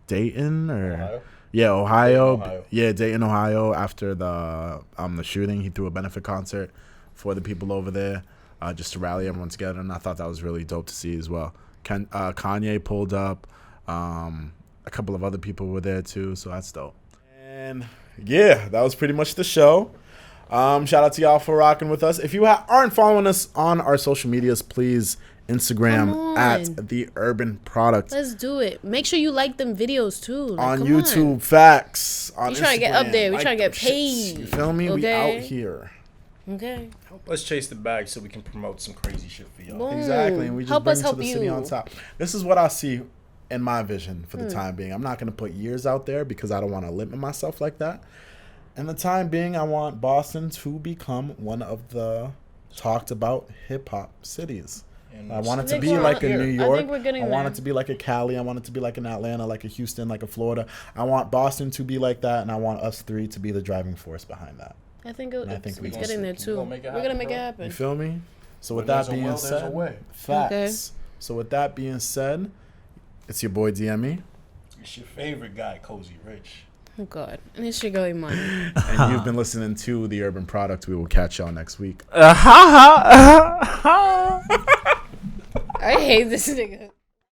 Dayton or Ohio? Yeah, Ohio. Dayton, Ohio. Yeah, Dayton, Ohio. After the shooting, he threw a benefit concert for the people over there, just to rally everyone together, and I thought that was really dope to see as well. Kanye pulled up. A couple of other people were there too, so that's dope. And yeah, that was pretty much the show. Shout out to y'all for rocking with us. If you aren't following us on our social medias, please Instagram at The Urban Product. Let's do it. Make sure you like them videos too. Like, On come YouTube, on. facts. On We trying to get Instagram, up there. We like trying to get them shits. paid. You feel me? We Okay? out here. Okay. let's chase the bag so we can promote some crazy shit for y'all. Boom. Exactly. And we just Help bring us it to help the city you. on top. This is what I see in my vision for the time being. I'm not going to put years out there because I don't want to limit myself like that. In the time being, I want Boston to become one of the talked about hip hop cities. And I want it I to think be we're like a here. New I York. think we're getting I want there. it to be like a Cali. I want it to be like an Atlanta, like a Houston, like a Florida. I want Boston to be like that, and I want us three to be the driving force behind that. I think I think we it's gonna getting there too. gonna make it We're gonna happen, make it bro. You happen. feel me? So with When that there's a being will, there's a said, way. facts. Okay. So with that being said, it's your boy DME, It's your favorite guy, Cozy Rich. Oh God, and it's your girl Imani. and you've been listening to The Urban Product. We will catch y'all next week. I hate this nigga.